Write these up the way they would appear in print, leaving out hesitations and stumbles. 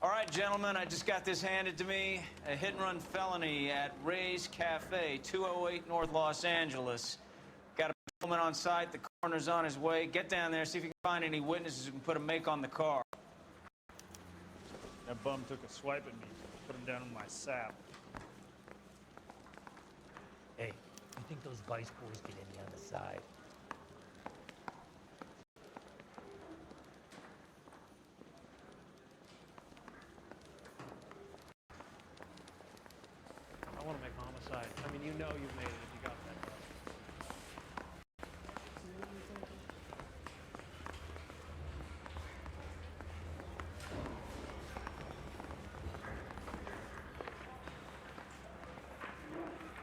All right, gentlemen, I just got this handed to me. A hit-and-run felony at Ray's Cafe, 208 North Los Angeles. Got a gentleman on site. The coroner's on his way. Get down there, see if you can find any witnesses who can put a make on the car. That bum took a swipe at me. Put him down in my sap. Hey, you think those Vice boys get any on the side? I want to make homicide. I mean, you know you've made it if you got that.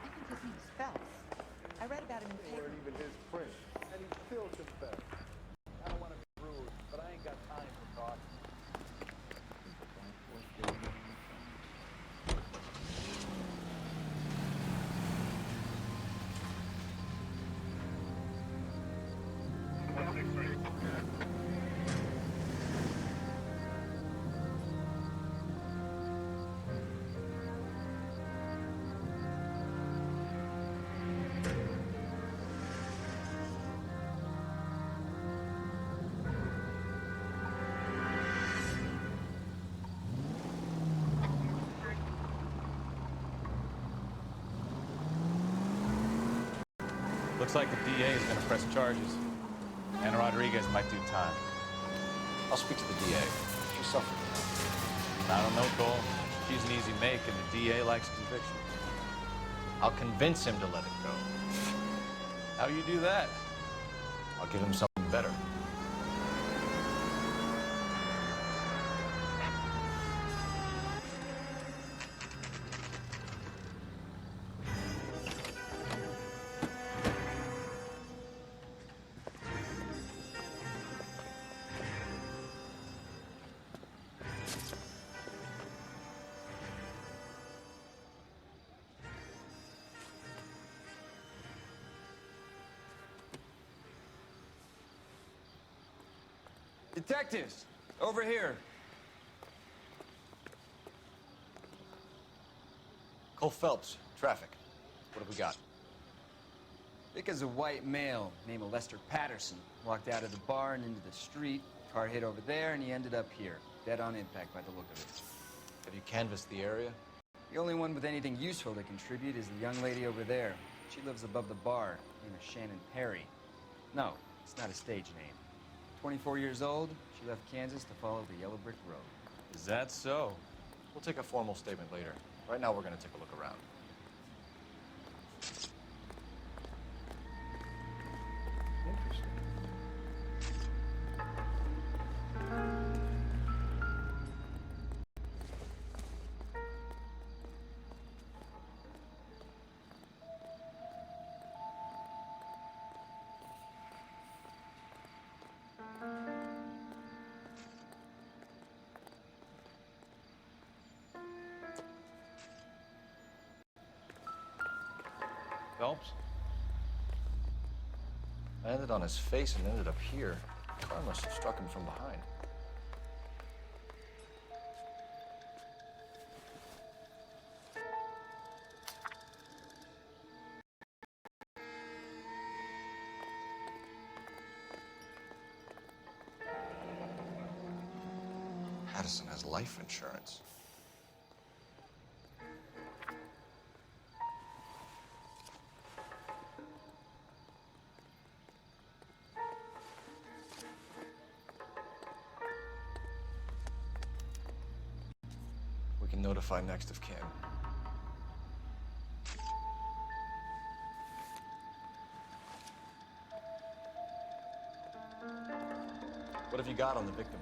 I think his name's Phelps. I read about him in the They paper. weren't even his print, and he still confessed. I don't want to be rude, but I ain't got time for talk. Looks like the DA is going to press charges. And Rodriguez might do time. I'll speak to the DA. She suffered. I don't know, Cole. She's an easy make, and the DA likes conviction. I'll convince him to let it go. How do you do that? I'll give him something better. Detectives, over here. Cole Phelps, traffic. What have we got? Because a white male named Lester Patterson walked out of the bar and into the street. Car hit over there, and he ended up here, dead on impact by the look of it. Have you canvassed the area? The only one with anything useful to contribute is the young lady over there. She lives above the bar, named Shannon Perry. No, it's not a stage name. 24 years old, she left Kansas to follow the yellow brick road. Is that so? We'll take a formal statement later. Right now, we're going to take a look around. Interesting. Phelps? Landed on his face and ended up here. The car must have struck him from behind. Patterson has life insurance. We can notify next of kin. What have you got on the victim?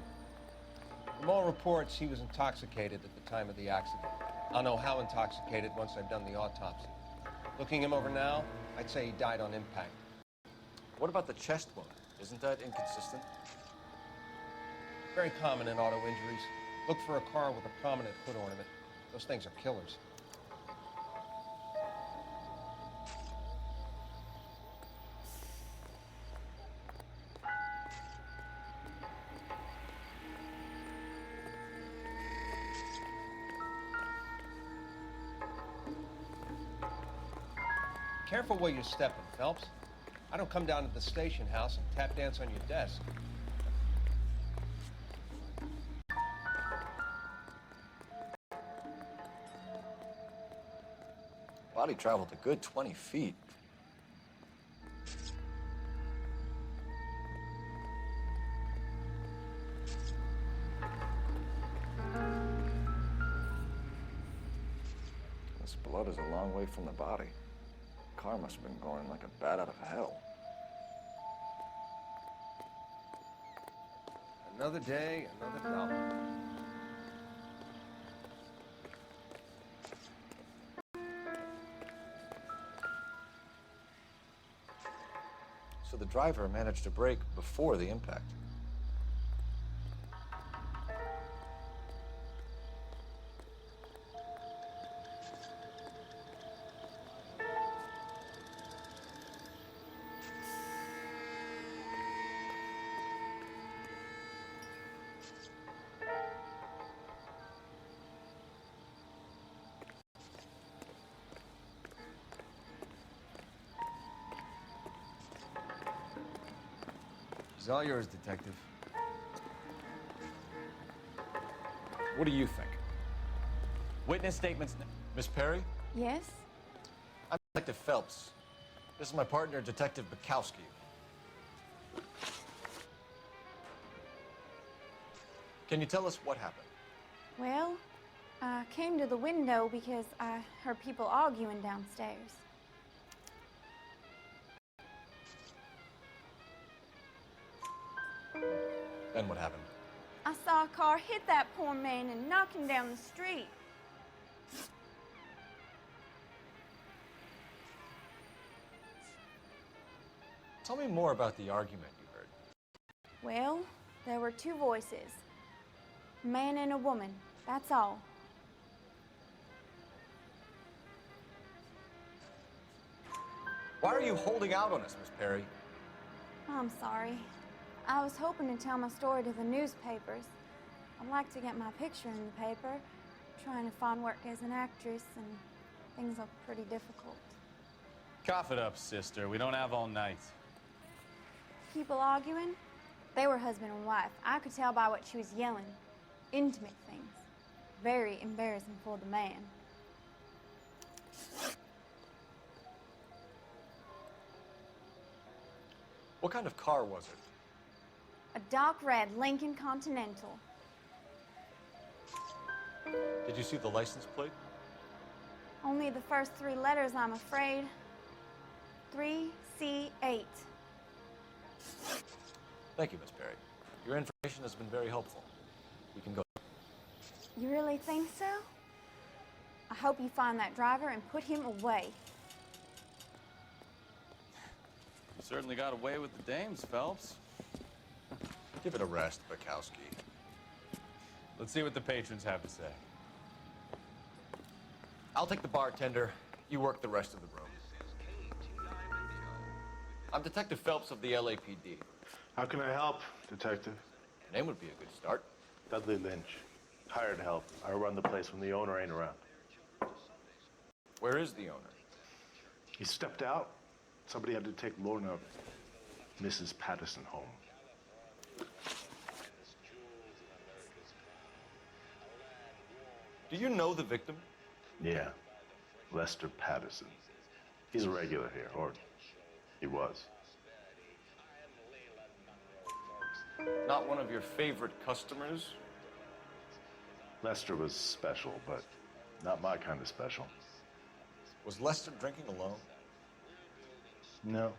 From all reports, he was intoxicated at the time of the accident. I'll know how intoxicated once I've done the autopsy. Looking him over now, I'd say he died on impact. What about the chest wound? Isn't that inconsistent? Very common in auto injuries. Look for a car with a prominent hood ornament. Those things are killers. Careful where you're stepping, Phelps. I don't come down to the station house and tap dance on your desk. Body traveled a good 20 feet. This blood is a long way from the body. The car must have been going like a bat out of hell. Another day, another dollar. So the driver managed to brake before the impact. It's all yours, Detective. What do you think? Witness statements. Miss Perry? Yes? I'm Detective Phelps. This is my partner, Detective Bukowski. Can you tell us what happened? Well, I came to the window because I heard people arguing downstairs. Then what happened? I saw a car hit that poor man and knock him down the street. Tell me more about the argument you heard. Well, there were two voices. A man and a woman, that's all. Why are you holding out on us, Miss Perry? I'm sorry. I was hoping to tell my story to the newspapers. I'd like to get my picture in the paper. Trying to find work as an actress, and things are pretty difficult. Cough it up, sister. We don't have all night. People arguing? They were husband and wife. I could tell by what she was yelling. Intimate things. Very embarrassing for the man. What kind of car was it? A dark red Lincoln Continental. Did you see the license plate? Only the first three letters, I'm afraid. 3C8. Thank you, Miss Perry. Your information has been very helpful. We can go. You really think so? I hope you find that driver and put him away. You certainly got away with the dames, Phelps. Give it a rest, Bukowski. Let's see what the patrons have to say. I'll take the bartender. You work the rest of the room. I'm Detective Phelps of the LAPD. How can I help, Detective? Your name would be a good start. Dudley Lynch. Hired help. I run the place when the owner ain't around. Where is the owner? He stepped out. Somebody had to take Lorna, Mrs. Patterson, home. Do you know the victim? Yeah. Lester Patterson. He's a regular here, or he was. Not one of your favorite customers? Lester was special, but not my kind of special. Was Lester drinking alone? No.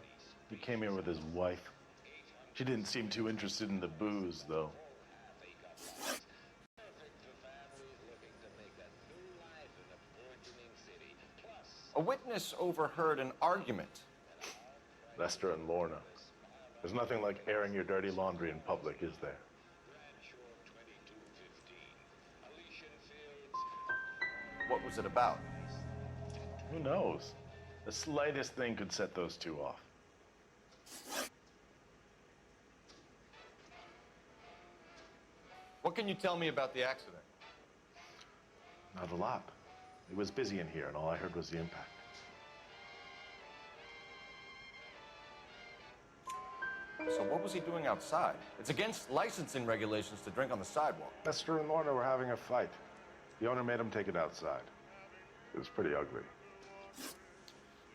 He came here with his wife. She didn't seem too interested in the booze, though. A witness overheard an argument. Lester and Lorna. There's nothing like airing your dirty laundry in public, is there? What was it about? Who knows? The slightest thing could set those two off. What can you tell me about the accident? Not a lot. It was busy in here, and all I heard was the impact. So what was he doing outside? It's against licensing regulations to drink on the sidewalk. Lester and Lorna were having a fight. The owner made him take it outside. It was pretty ugly.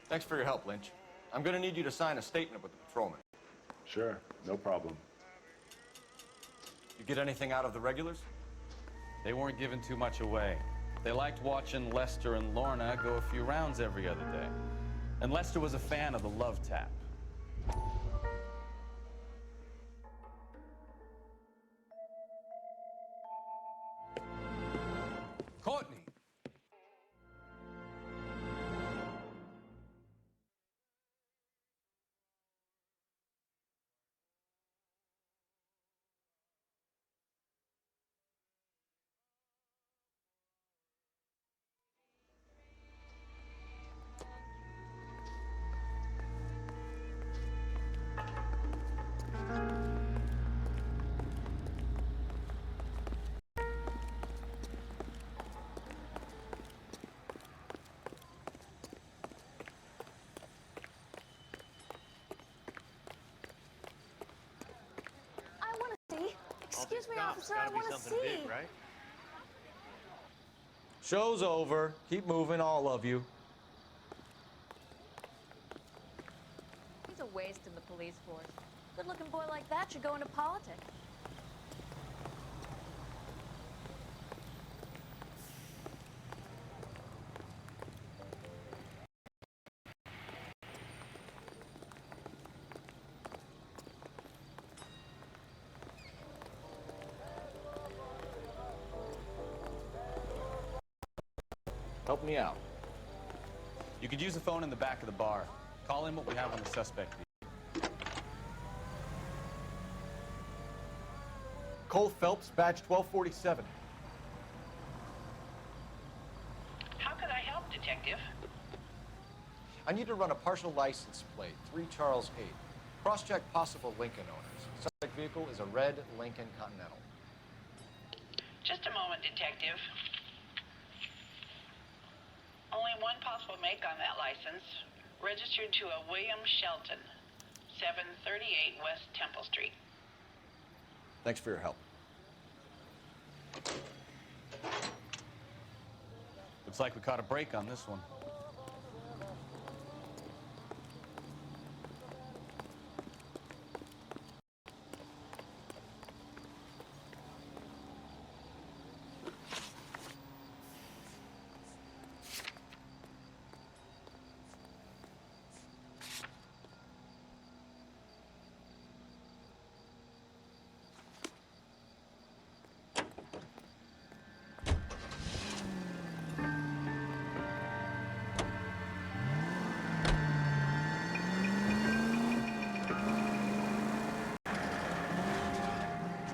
Thanks for your help, Lynch. I'm gonna need you to sign a statement with the patrolman. Sure, no problem. You get anything out of the regulars? They weren't giving too much away. They liked watching Lester and Lorna go a few rounds every other day. And Lester was a fan of the love tap. Courtney! Excuse me, Cops, officer, I gotta be want to something see. big, right? Show's over. Keep moving, all of you. He's a waste in the police force. Good-looking boy like that should go into politics. Help me out. You could use the phone in the back of the bar. Call in what we have on the suspect. Cole Phelps, badge 1247. How could I help, Detective? I need to run a partial license plate, 3 Charles 8. Cross-check possible Lincoln owners. Suspect vehicle is a red Lincoln Continental. Just a moment, Detective. Only one possible make on that license. Registered to a William Shelton, 738 West Temple Street. Thanks for your help. Looks like we caught a break on this one.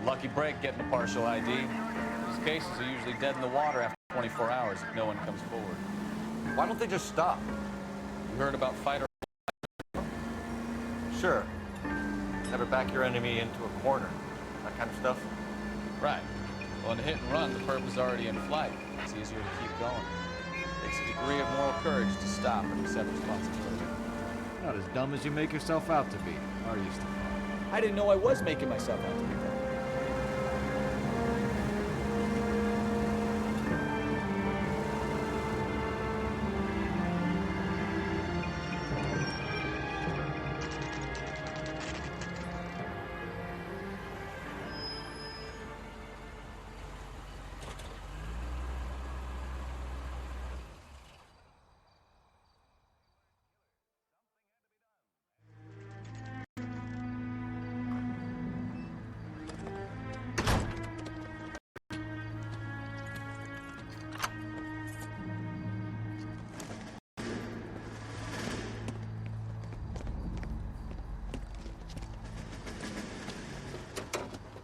Lucky break getting a partial ID. These cases are usually dead in the water after 24 hours if no one comes forward. Why don't they just stop? You heard about fight or... Sure. Never back your enemy into a corner. That kind of stuff. Right. Well, in a hit and run, the perp is already in flight. It's easier to keep going. Takes a degree of moral courage to stop and accept responsibility. Not as dumb as you make yourself out to be, are you, Stefan? I didn't know I was making myself out to be.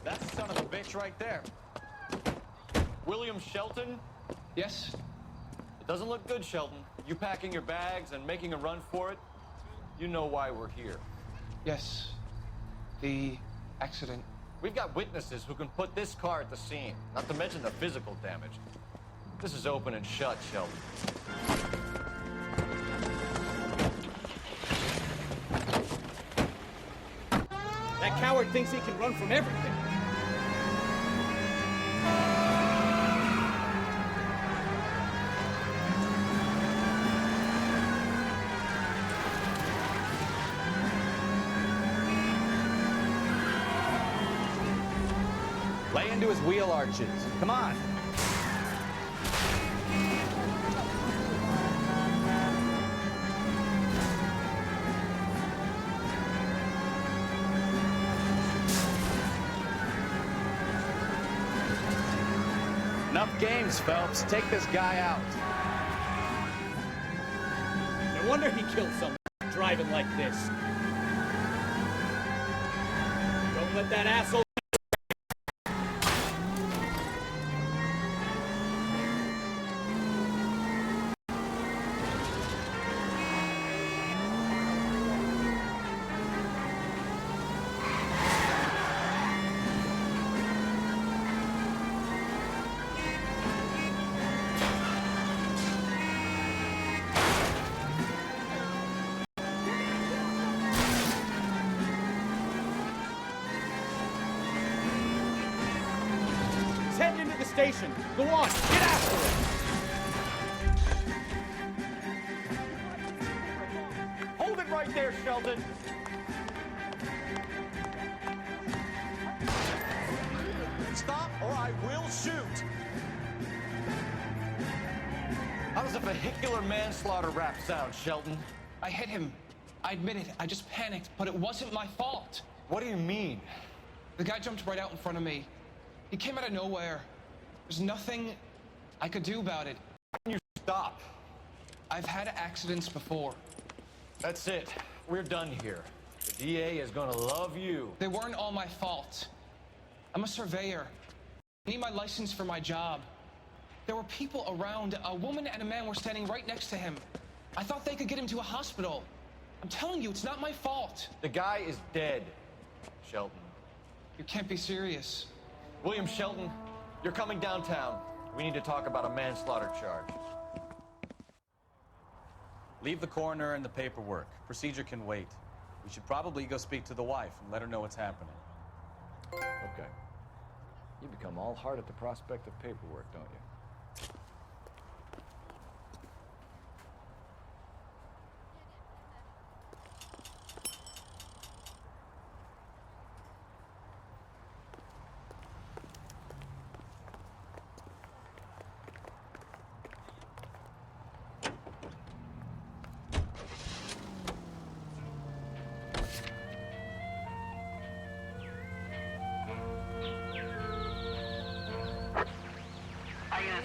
That's the son of a bitch right there. William Shelton? Yes? It doesn't look good, Shelton. You packing your bags and making a run for it? You know why we're here. Yes. The accident. We've got witnesses who can put this car at the scene, not to mention the physical damage. This is open and shut, Shelton. That coward thinks he can run from everything. Lay into his wheel arches. Come on. Enough games, Phelps. Take this guy out. No wonder he killed someone driving like this. Don't let that asshole... Heading into the station. Go on, get after it. Hold it right there, Sheldon. Stop or I will shoot. How does a vehicular manslaughter rap sound, Sheldon? I hit him. I admit it. I just panicked, but it wasn't my fault. What do you mean? The guy jumped right out in front of me. He came out of nowhere. There's nothing I could do about it. Why didn't you stop? I've had accidents before. That's it. We're done here. The DA is gonna love you. They weren't all my fault. I'm a surveyor. I need my license for my job. There were people around. A woman and a man were standing right next to him. I thought they could get him to a hospital. I'm telling you, it's not my fault. The guy is dead, Shelton. You can't be serious. William Shelton, you're coming downtown. We need to talk about a manslaughter charge. Leave the coroner and the paperwork. Procedure can wait. We should probably go speak to the wife and let her know what's happening. Okay. You become all hard at the prospect of paperwork, don't you?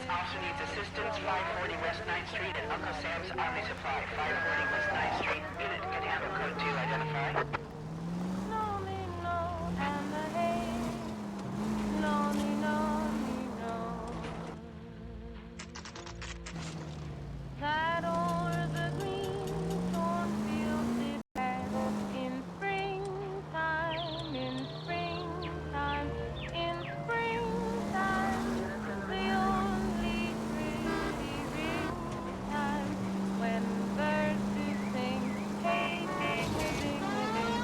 Officer needs assistance, 540 West 9th Street at Uncle Sam's Army Supply. 540 West 9th Street. Unit can handle code 2, identify. That o'er the green cornfields it bears in springtime, in springtime, in springtime, the only pretty ring time when birds do sing, hey, ding, ding, ding.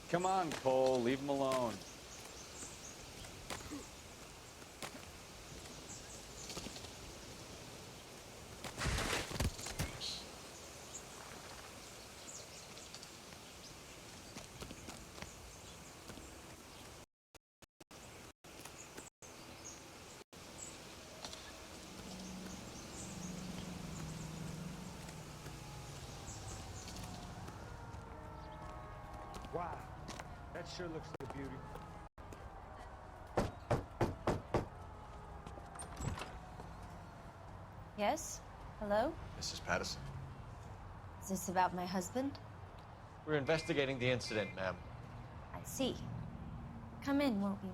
Come on, Cole, leave him alone. Wow, that sure looks like a beauty. Yes? Hello? Mrs. Patterson. Is this about my husband? We're investigating the incident, ma'am. I see. Come in, won't you?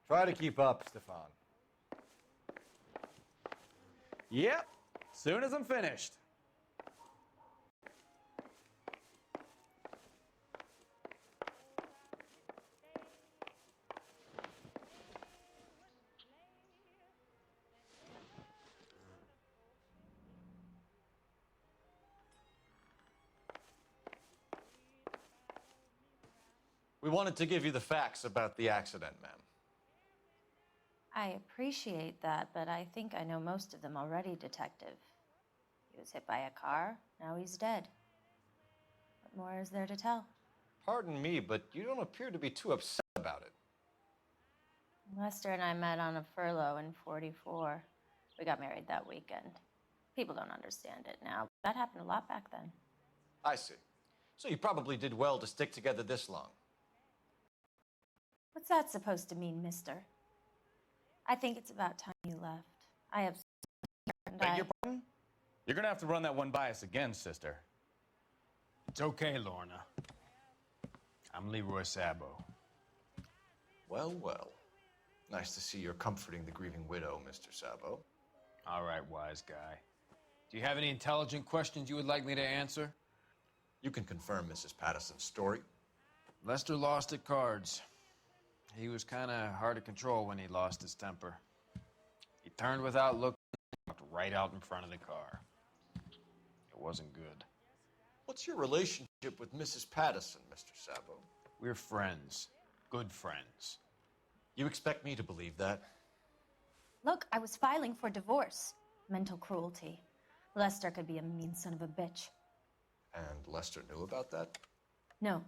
Try to keep up, Stefan. Yep, soon as I'm finished. We wanted to give you the facts about the accident, ma'am. I appreciate that, but I think I know most of them already, Detective. He was hit by a car, now he's dead. What more is there to tell? Pardon me, but you don't appear to be too upset about it. Lester and I met on a furlough in '44. We got married that weekend. People don't understand it now. That happened a lot back then. I see. So you probably did well to stick together this long. What's that supposed to mean, mister? I think it's about time you left. I have... Beg your pardon? You're gonna have to run that one by us again, sister. It's okay, Lorna. I'm Leroy Sabo. Well, well. Nice to see you're comforting the grieving widow, Mr. Sabo. All right, wise guy. Do you have any intelligent questions you would like me to answer? You can confirm Mrs. Patterson's story. Lester lost at cards. He was kind of hard to control when he lost his temper. He turned without looking, walked right out in front of the car. It wasn't good. What's your relationship with Mrs. Patterson, Mr. Sabo? We're friends. Good friends. You expect me to believe that? Look, I was filing for divorce. Mental cruelty. Lester could be a mean son of a bitch. And Lester knew about that? No,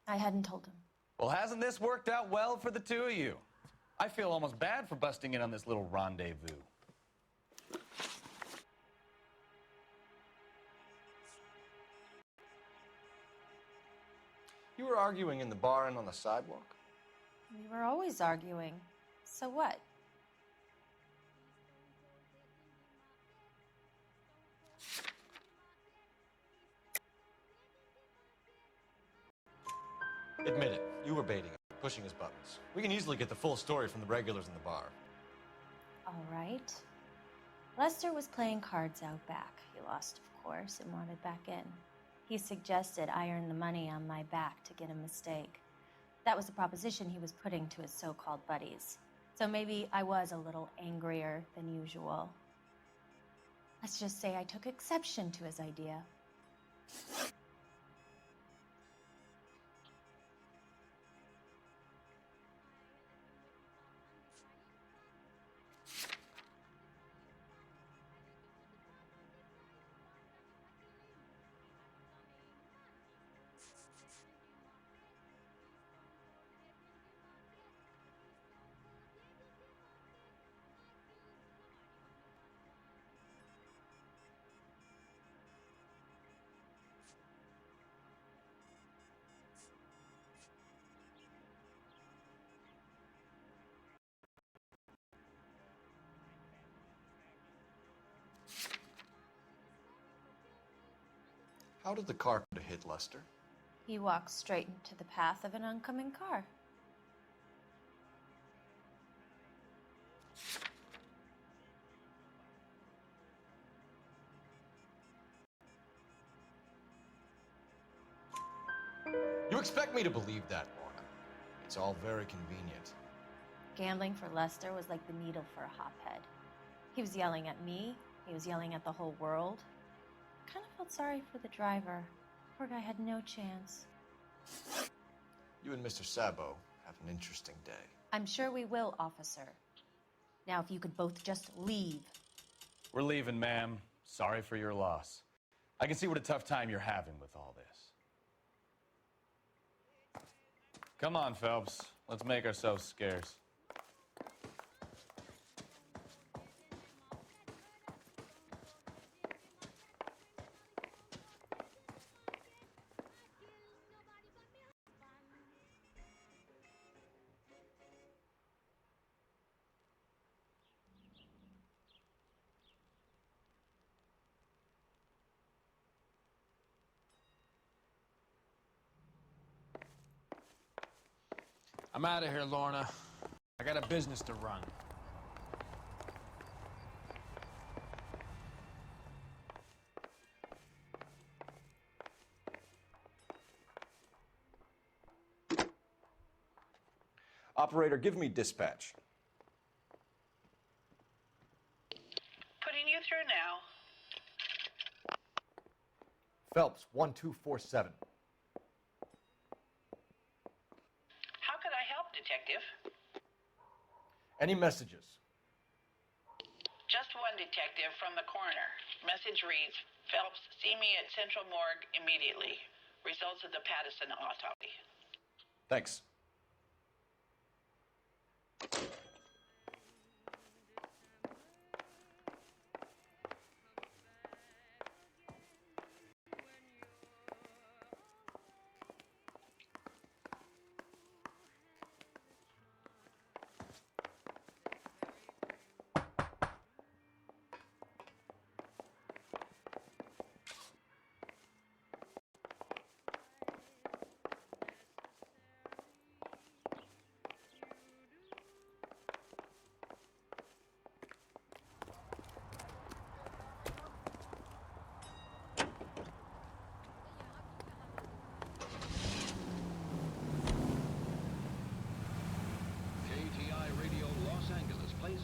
I hadn't told him. Well, hasn't this worked out well for the two of you? I feel almost bad for busting in on this little rendezvous. You were arguing in the bar and on the sidewalk? We were always arguing. So what? Admit it, you were baiting him, pushing his buttons. We can easily get the full story from the regulars in the bar. All right. Lester was playing cards out back. He lost, of course, and wanted back in. He suggested I earn the money on my back to get a mistake. That was the proposition he was putting to his so-called buddies. So maybe I was a little angrier than usual. Let's just say I took exception to his idea. How did the car hit Lester? He walked straight into the path of an oncoming car. expect me to believe that, Lorna? It's all very convenient. Gambling for Lester was like the needle for a hophead. He was yelling at me. He was yelling at the whole world. I kind of felt sorry for the driver. Poor guy had no chance. You and Mr. Sabo have an interesting day. I'm sure we will, officer. Now, if you could both just leave. We're leaving, ma'am. Sorry for your loss. I can see what a tough time you're having with all this. Come on, Phelps. Let's make ourselves scarce. I'm out of here, Lorna. I got a business to run. Operator, give me dispatch. Putting you through now. Phelps, 1247. How could I help, Detective? Any messages? Just one detective from the coroner. Message reads, Phelps, see me at Central Morgue immediately. Results of the Patterson autopsy. Thanks.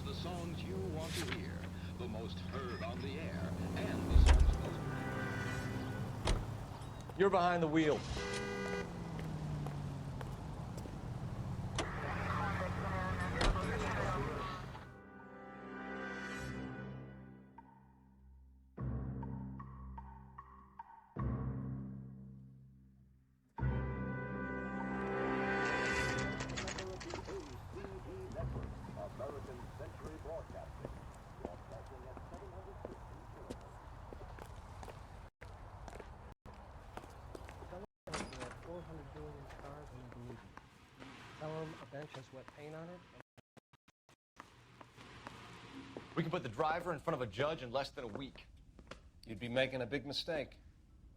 The songs you want to hear, the most heard on the air, and the songs most... You're behind the wheel. A bench has wet paint on it. We can put the driver in front of a judge in less than a week. You'd be making a big mistake.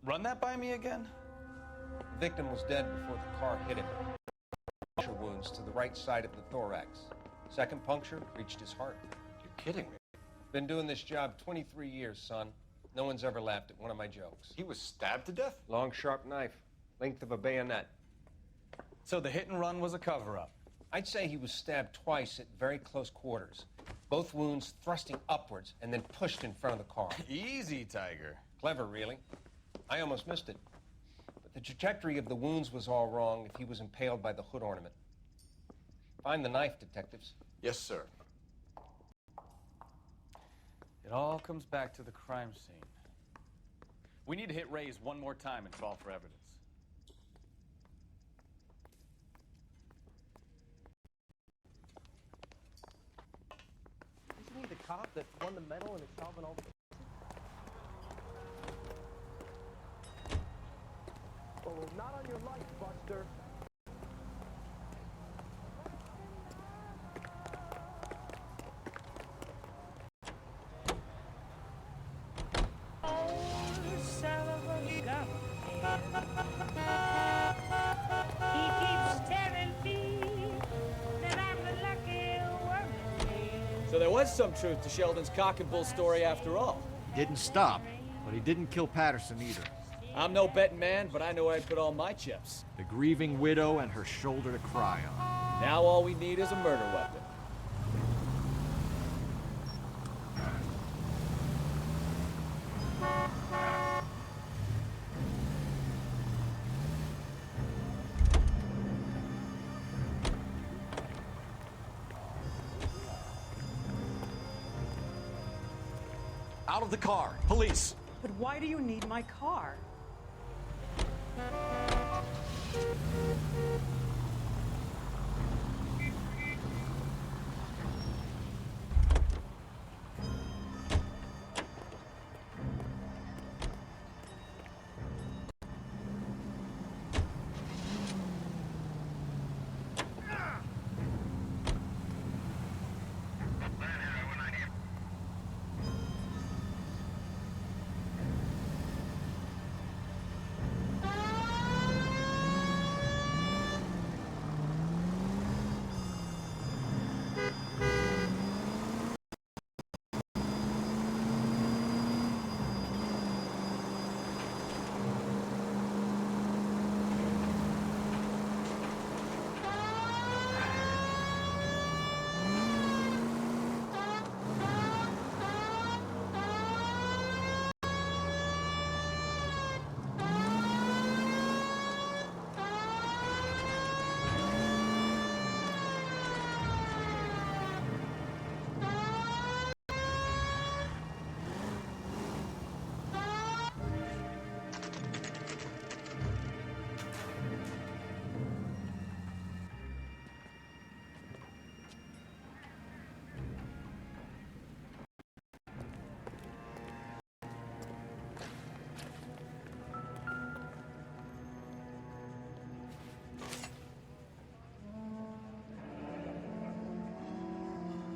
Run that by me again? The victim was dead before the car hit him. Puncture wounds to the right side of the thorax. Second puncture reached his heart. You're kidding me. Been doing this job 23 years, son. No one's ever laughed at one of my jokes. He was stabbed to death? Long, sharp knife. Length of a bayonet. So the hit and run was a cover-up? I'd say he was stabbed twice at very close quarters. Both wounds thrusting upwards and then pushed in front of the car. Easy, Tiger. Clever, really. I almost missed it. But the trajectory of the wounds was all wrong if he was impaled by the hood ornament. Find the knife, detectives. Yes, sir. It all comes back to the crime scene. We need to hit Ray's one more time and call for evidence. Isn't he the cop that won the medal and is solving all the... Oh, not on your life, Buster. So there was some truth to Sheldon's cock and bull story after all. Didn't stop, but he didn't kill Patterson either. I'm no betting man, but I know where I'd put all my chips. The grieving widow and her shoulder to cry on. Now all we need is a murder weapon. Out of the car! Police! But why do you need my car?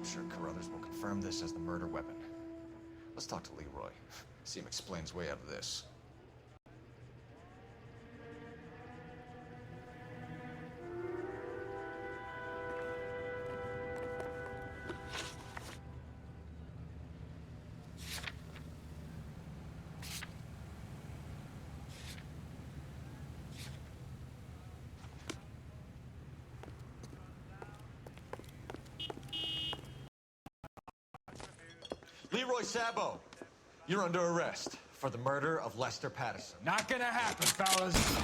I'm sure Carruthers will confirm this as the murder weapon. Let's talk to Leroy. See him explain his way out of this. Leroy Sabo, you're under arrest for the murder of Lester Patterson. Not gonna happen, fellas.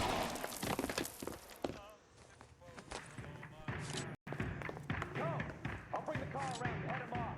I'll bring the car around and head him off.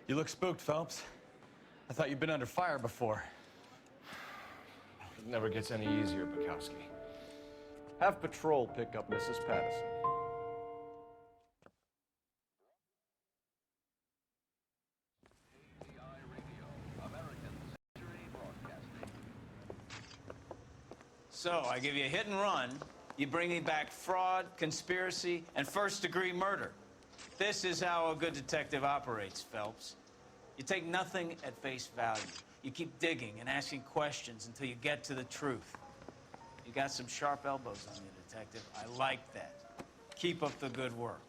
You look spooked, Phelps. I thought you'd been under fire before. It never gets any easier, Bukowski. Have patrol pick up Mrs. Patterson. So, I give you a hit and run. You bring me back fraud, conspiracy, and first-degree murder. This is how a good detective operates, Phelps. You take nothing at face value. You keep digging and asking questions until you get to the truth. You got some sharp elbows on you, detective. I like that. Keep up the good work.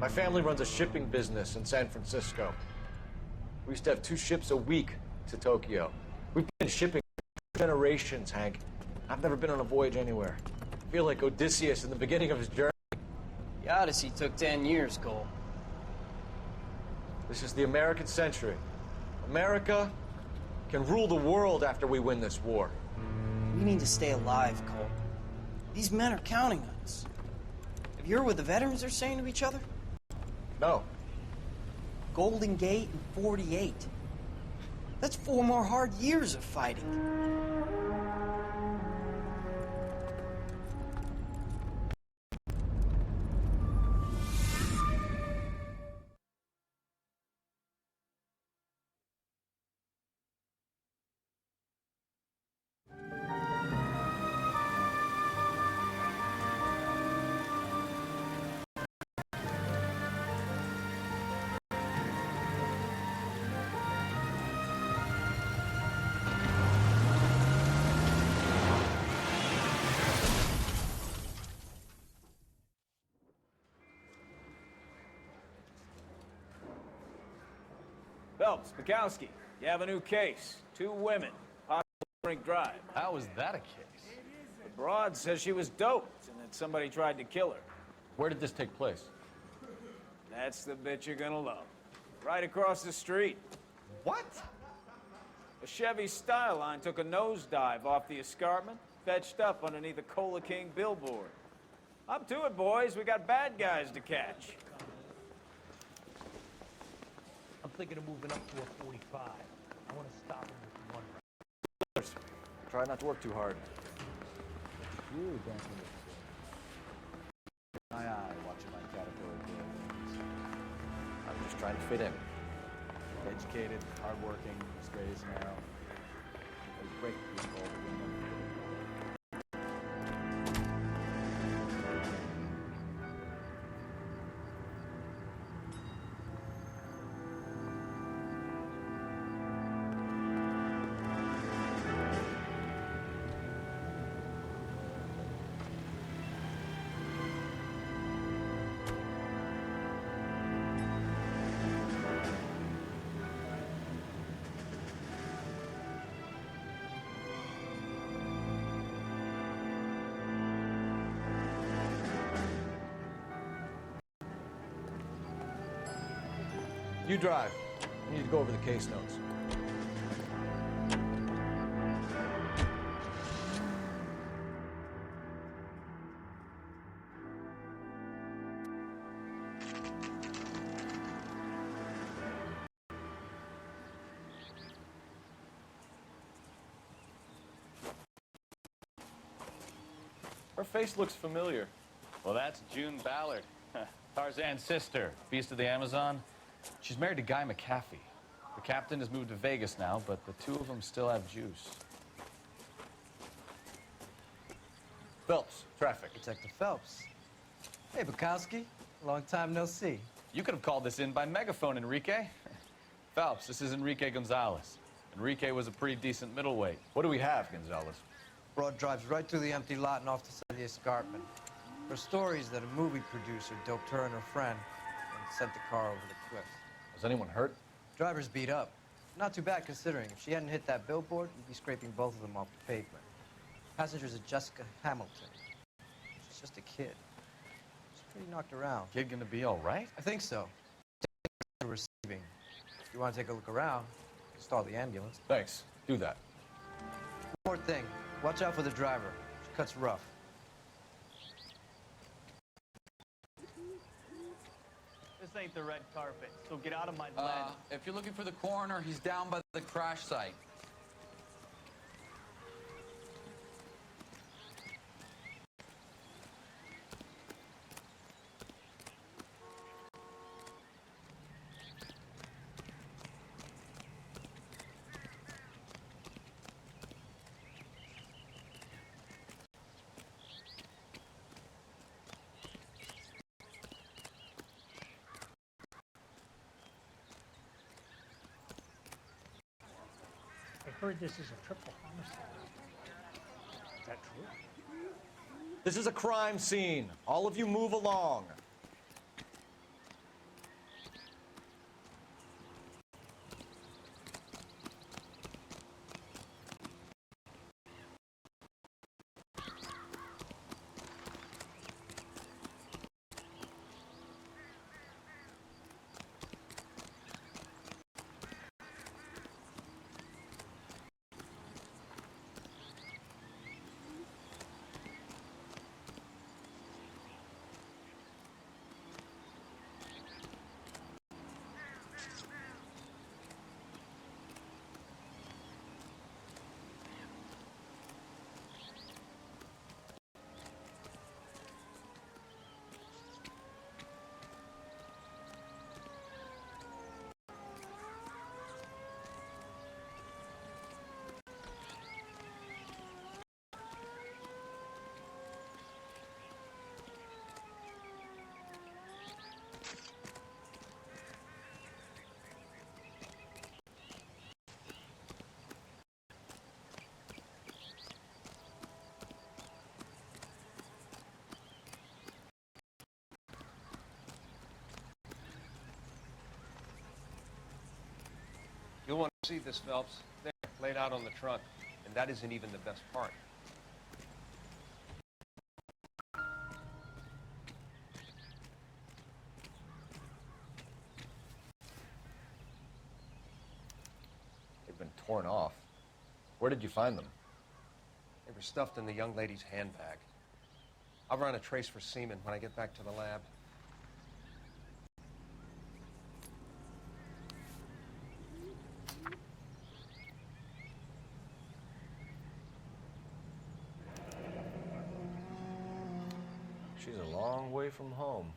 My family runs a shipping business in San Francisco. We used to have 2 ships a week to Tokyo. We've been shipping for generations, Hank. I've never been on a voyage anywhere. I feel like Odysseus in the beginning of his journey. The Odyssey took 10 years, Cole. This is the American century. America can rule the world after we win this war. We need to stay alive, Cole. These men are counting on us. Have you heard what the veterans are saying to each other? No. Golden Gate and 48. That's 4 more hard years of fighting. Phelps, Bukowski, you have a new case. 2 women, possible drink drive. How is that a case? The broad says she was doped and that somebody tried to kill her. Where did this take place? That's the bit you're gonna love. Right across the street. What? A Chevy Styline took a nosedive off the escarpment, fetched up underneath a Cola King billboard. Up to it, boys. We got bad guys to catch. I'm thinking of moving up to a 45. I want to stop him with 1 round. Try not to work too hard. You dancing with my eye, watching my caterpillar days. I'm just trying to fit in. Educated, hardworking, straight as an arrow. They break people. You drive. I need to go over the case notes. Her face looks familiar. Well, that's June Ballard, Tarzan's sister, Beast of the Amazon. She's married to Guy McAfee. The captain has moved to Vegas now, but the 2 of them still have juice. Phelps, traffic. Detective Phelps. Hey, Bukowski. Long time no see. You could have called this in by megaphone, Enrique. Phelps, this is Enrique Gonzalez. Enrique was a pretty decent middleweight. What do we have, Gonzalez? Broad drives right through the empty lot and off the side of the escarpment. Her story is that a movie producer doped her and her friend and sent the car over the cliff. Was anyone hurt? Driver's beat up. Not too bad considering. If she hadn't hit that billboard, we'd be scraping both of them off the pavement. Passenger's a Jessica Hamilton. She's just a kid. She's pretty knocked around. Kid gonna be all right? I think so. Receiving. If you want to take a look around, stall the ambulance. Thanks. Do that. One more thing. Watch out for the driver. She cuts rough. This ain't the red carpet, so get out of my lead. If you're looking for the coroner, he's down by the crash site. I heard this is a triple homicide. Is that true? This is a crime scene. All of you move along. You'll want to see this, Phelps. There, laid out on the trunk. And that isn't even the best part. They've been torn off. Where did you find them? They were stuffed in the young lady's handbag. I'll run a trace for semen when I get back to the lab. She's a long way from home.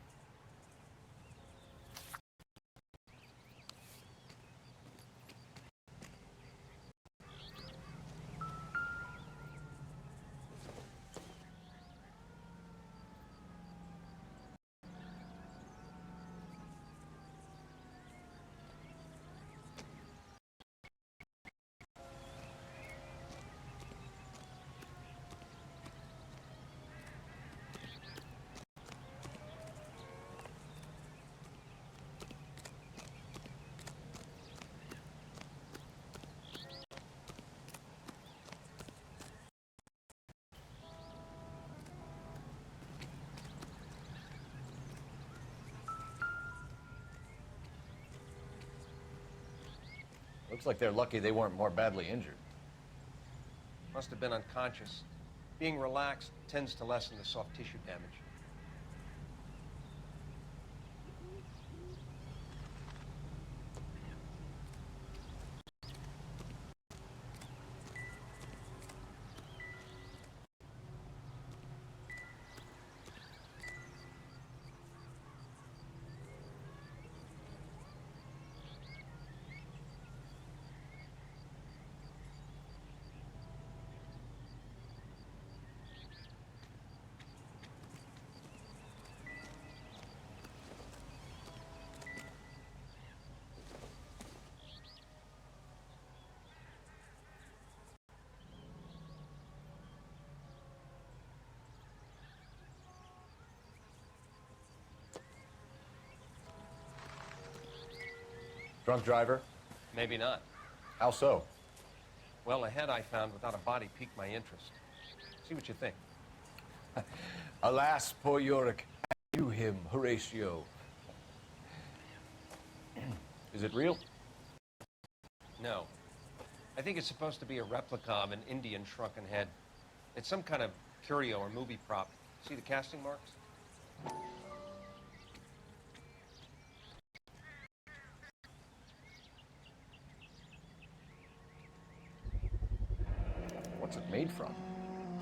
Looks like they're lucky they weren't more badly injured. Must have been unconscious. Being relaxed tends to lessen the soft tissue damage. Drunk driver? Maybe not. How so? Well, a head I found without a body piqued my interest. See what you think. Alas, poor Yorick. I knew him, Horatio. Is it real? No. I think it's supposed to be a replica of an Indian shrunken head. It's some kind of curio or movie prop. See the casting marks? What's it made from?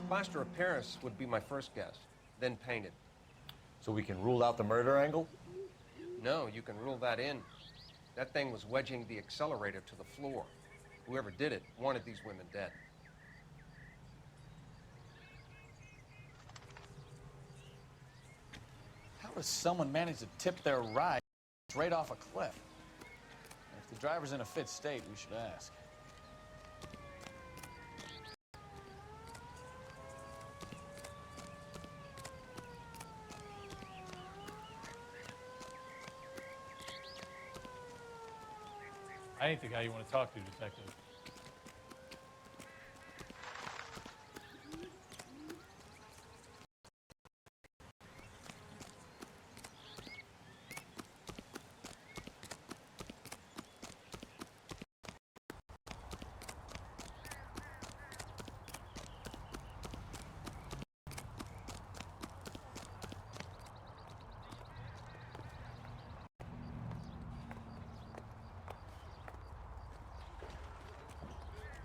Plaster of Paris would be my first guess, then painted. So we can rule out the murder angle? No, you can rule that in. That thing was wedging the accelerator to the floor. Whoever did it wanted these women dead. How does someone manage to tip their ride right off a cliff? If the driver's in a fit state, we should ask. I ain't the guy you want to talk to, Detective.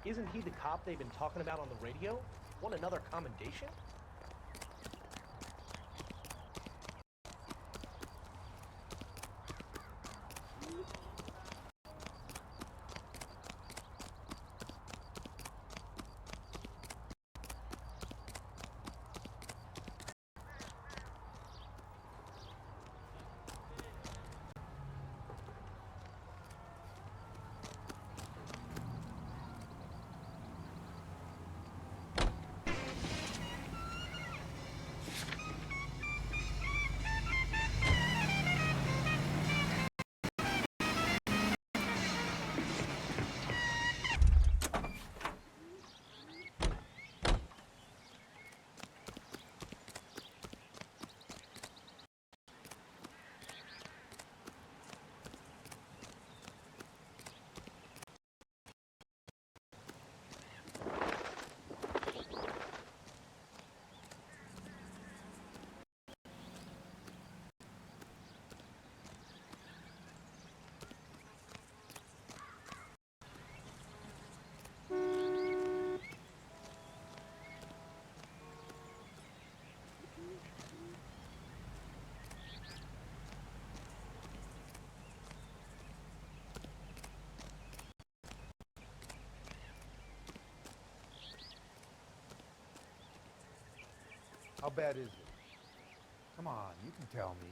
Isn't he the cop they've been talking about on the radio? Want another commendation? How bad is it? Come on, you can tell me.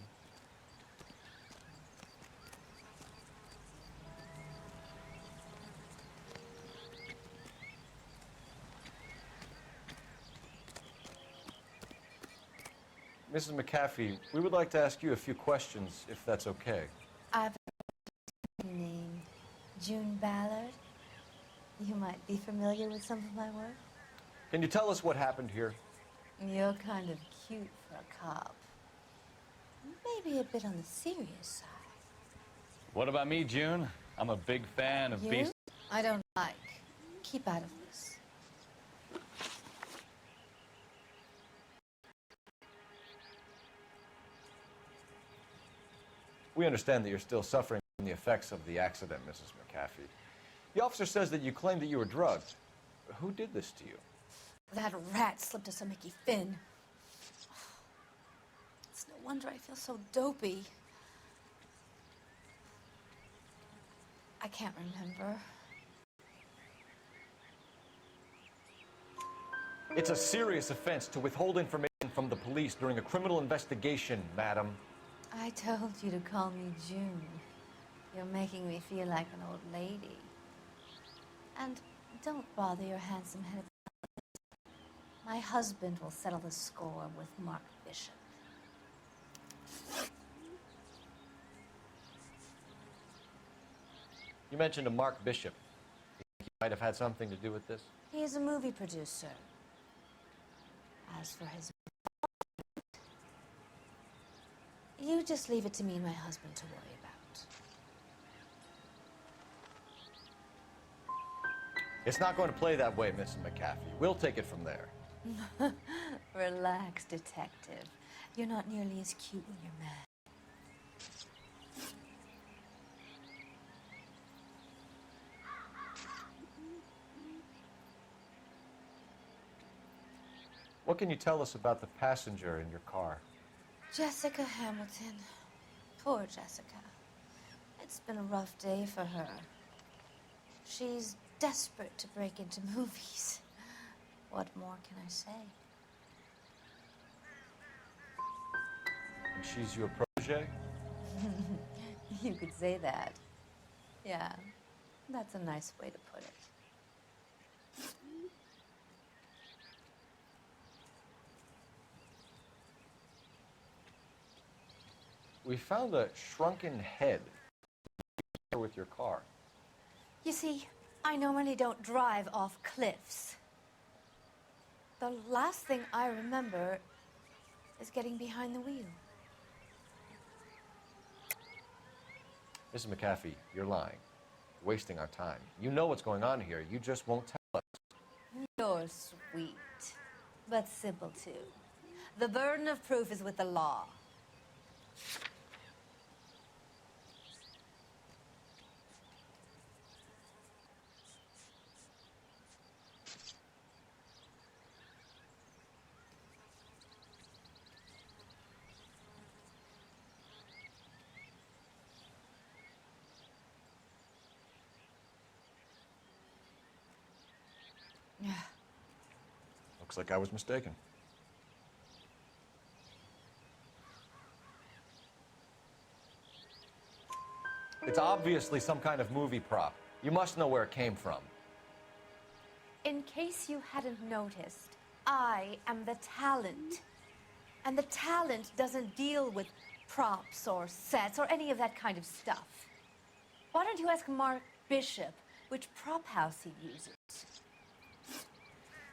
Mrs. McAfee, we would like to ask you a few questions, if that's okay. I've a name, June Ballard. You might be familiar with some of my work. Can you tell us what happened here? You're kind of cute for a cop. Maybe a bit on the serious side. What about me, June? I'm a big fan of You? Beast. I don't like. Keep out of this. We understand that you're still suffering from the effects of the accident, Mrs. McAfee. The officer says that you claimed that you were drugged. Who did this to you? That rat slipped us a Mickey Finn. It's no wonder I feel so dopey. I can't remember. It's a serious offense to withhold information from the police during a criminal investigation, madam. I told you to call me June. You're making me feel like an old lady. And don't bother your handsome head. My husband will settle the score with Mark Bishop. You mentioned a Mark Bishop. You think he might have had something to do with this? He is a movie producer. As for his... You just leave it to me and my husband to worry about. It's not going to play that way, Mrs. McAfee. We'll take it from there. Relax, detective. You're not nearly as cute when you're mad. What can you tell us about the passenger in your car? Jessica Hamilton. Poor Jessica. It's been a rough day for her. She's desperate to break into movies. What more can I say? And she's your protege? You could say that. Yeah, that's a nice way to put it. We found a shrunken head with your car. You see, I normally don't drive off cliffs. The last thing I remember is getting behind the wheel. Mrs. McAfee, you're lying. You're wasting our time. You know what's going on here. You just won't tell us. You're sweet, but simple too. The burden of proof is with the law. Looks like I was mistaken. It's obviously some kind of movie prop. You must know where it came from. In case you hadn't noticed, I am the talent. And the talent doesn't deal with props or sets or any of that kind of stuff. Why don't you ask Mark Bishop which prop house he uses?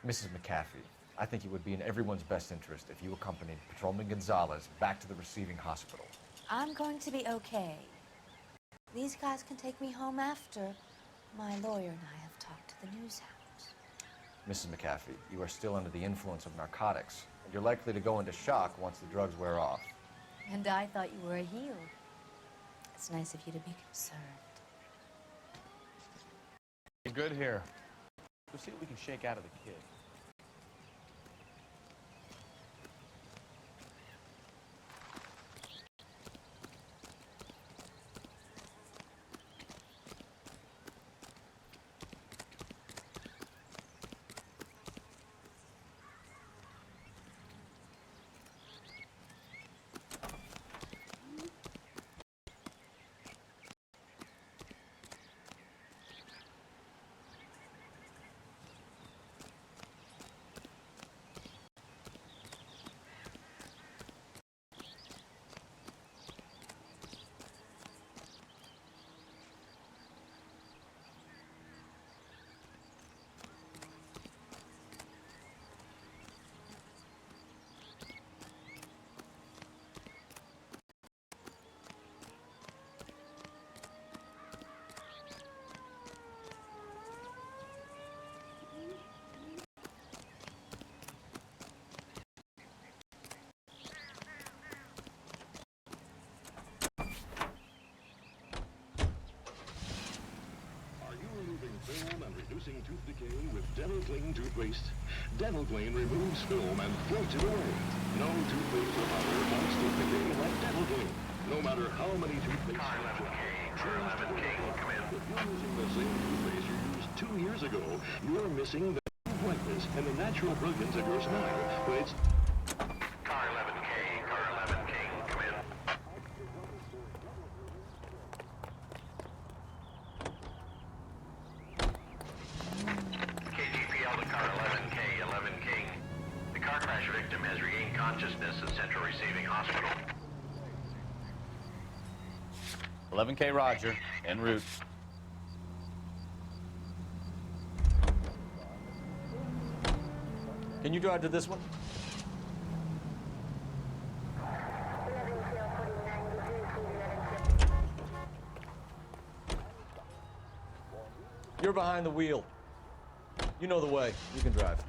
Mrs. McAfee, I think it would be in everyone's best interest if you accompanied Patrolman Gonzalez back to the receiving hospital. I'm going to be okay. These guys can take me home after. My lawyer and I have talked to the news house. Mrs. McAfee, you are still under the influence of narcotics, and you're likely to go into shock once the drugs wear off. And I thought you were a heel. It's nice of you to be concerned. You're good here. Let's see what we can shake out of the kid. Dental Clean toothpaste. Dental Clean removes film and floats it away. No toothpaste or powder wants to decay like Dental Clean. No matter how many toothpaste you if you're using the same toothpaste you used 2 years ago, you're missing the brightness and the natural brilliance of your smile. But it's Car 11K, Car 11K, come in. KGPL to car 11K, 11K. The car crash victim has regained consciousness at Central Receiving Hospital. 11K Roger, en route. Can you drive to this one? You're behind the wheel. You know the way. You can drive.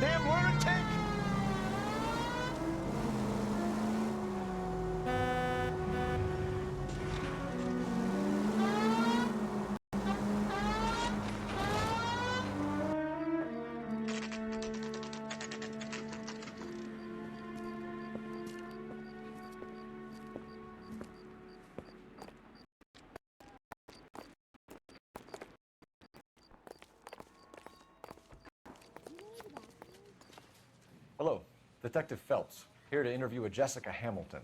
Damn lunatic! Hello, Detective Phelps, here to interview a Jessica Hamilton.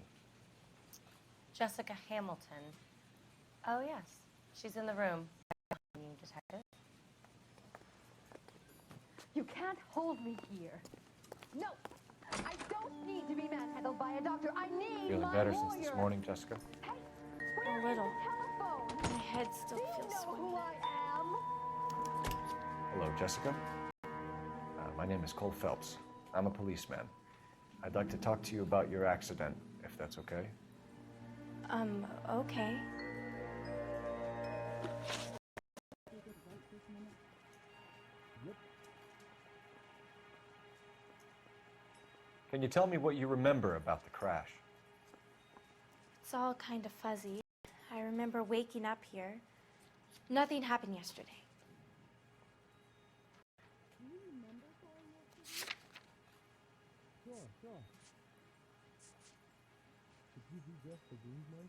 Jessica Hamilton. Oh, yes. She's in the room. You, detective. You can't hold me here. No, I don't need to be manhandled by a doctor. I need Feeling my better lawyer. since this morning, Jessica? A little. My head still feels swimming. Hello, Jessica. My name is Cole Phelps. I'm a policeman. I'd like to talk to you about your accident, if that's okay. Okay. Can you tell me what you remember about the crash? It's all kind of fuzzy. I remember waking up here. Nothing happened yesterday. Sure. Could you do just the green light?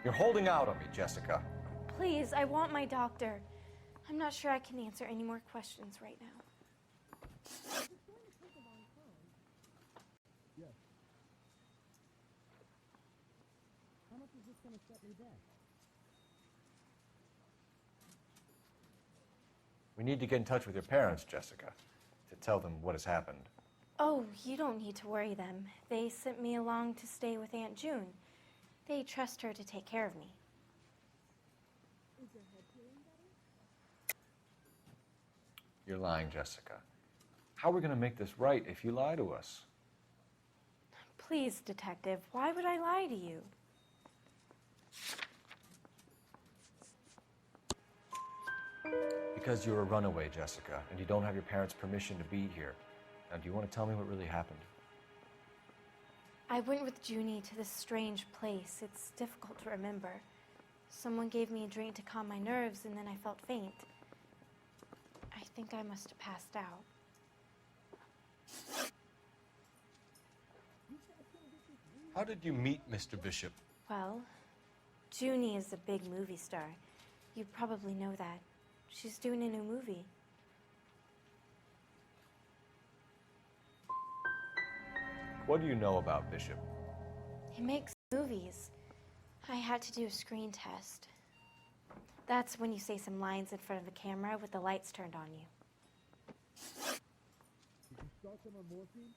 You're holding out on me, Jessica. Please, I want my doctor. I'm not sure I can answer any more questions right now. Yes. How much is this going to set me back? We need to get in touch with your parents, Jessica, to tell them what has happened. Oh, you don't need to worry them. They sent me along to stay with Aunt June. They trust her to take care of me. Is your head feeling better? You're lying, Jessica. How are we going to make this right if you lie to us? Please, detective, why would I lie to you? Because you're a runaway, Jessica, and you don't have your parents' permission to be here. Now, do you want to tell me what really happened? I went with Junie to this strange place. It's difficult to remember. Someone gave me a drink to calm my nerves, and then I felt faint. I think I must have passed out. How did you meet Mr. Bishop? Well, Junie is a big movie star. You probably know that. She's doing a new movie. What do you know about Bishop? He makes movies. I had to do a screen test. That's when you say some lines in front of the camera with the lights turned on you. Did you start some on morphine?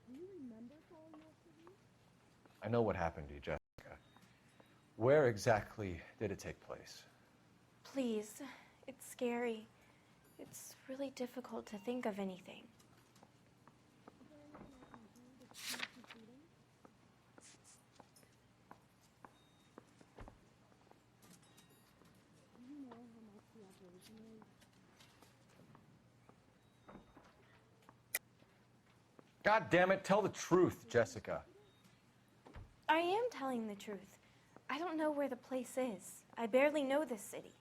Do you remember calling yesterday? I know what happened to you, Jessica. Where exactly did it take place? Please, it's scary. It's really difficult to think of anything. God damn it, tell the truth, Jessica. I am telling the truth. I don't know where the place is. I barely know this city.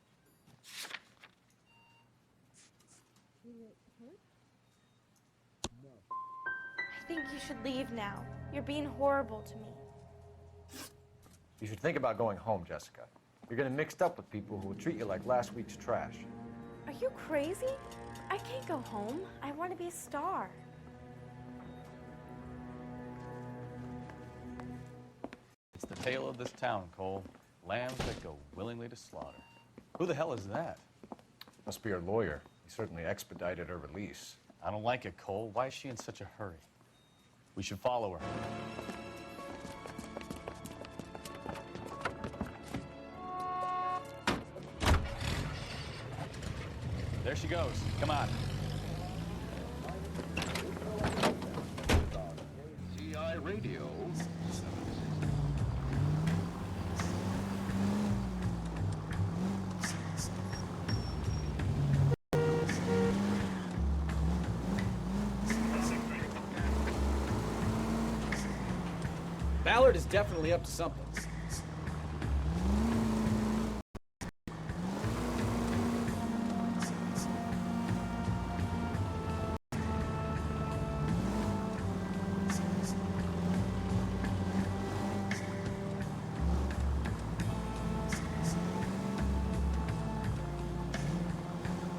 I think you should leave now. You're being horrible to me. You should think about going home, Jessica. You're getting mixed up with people who will treat you like last week's trash. Are you crazy? I can't go home. I want to be a star. It's the tale of this town, Cole. Lambs that go willingly to slaughter. Who the hell is that? Must be her lawyer. He certainly expedited her release. I don't like it, Cole. Why is she in such a hurry? We should follow her. There she goes. Come on. CI Radio. Ballard is definitely up to something.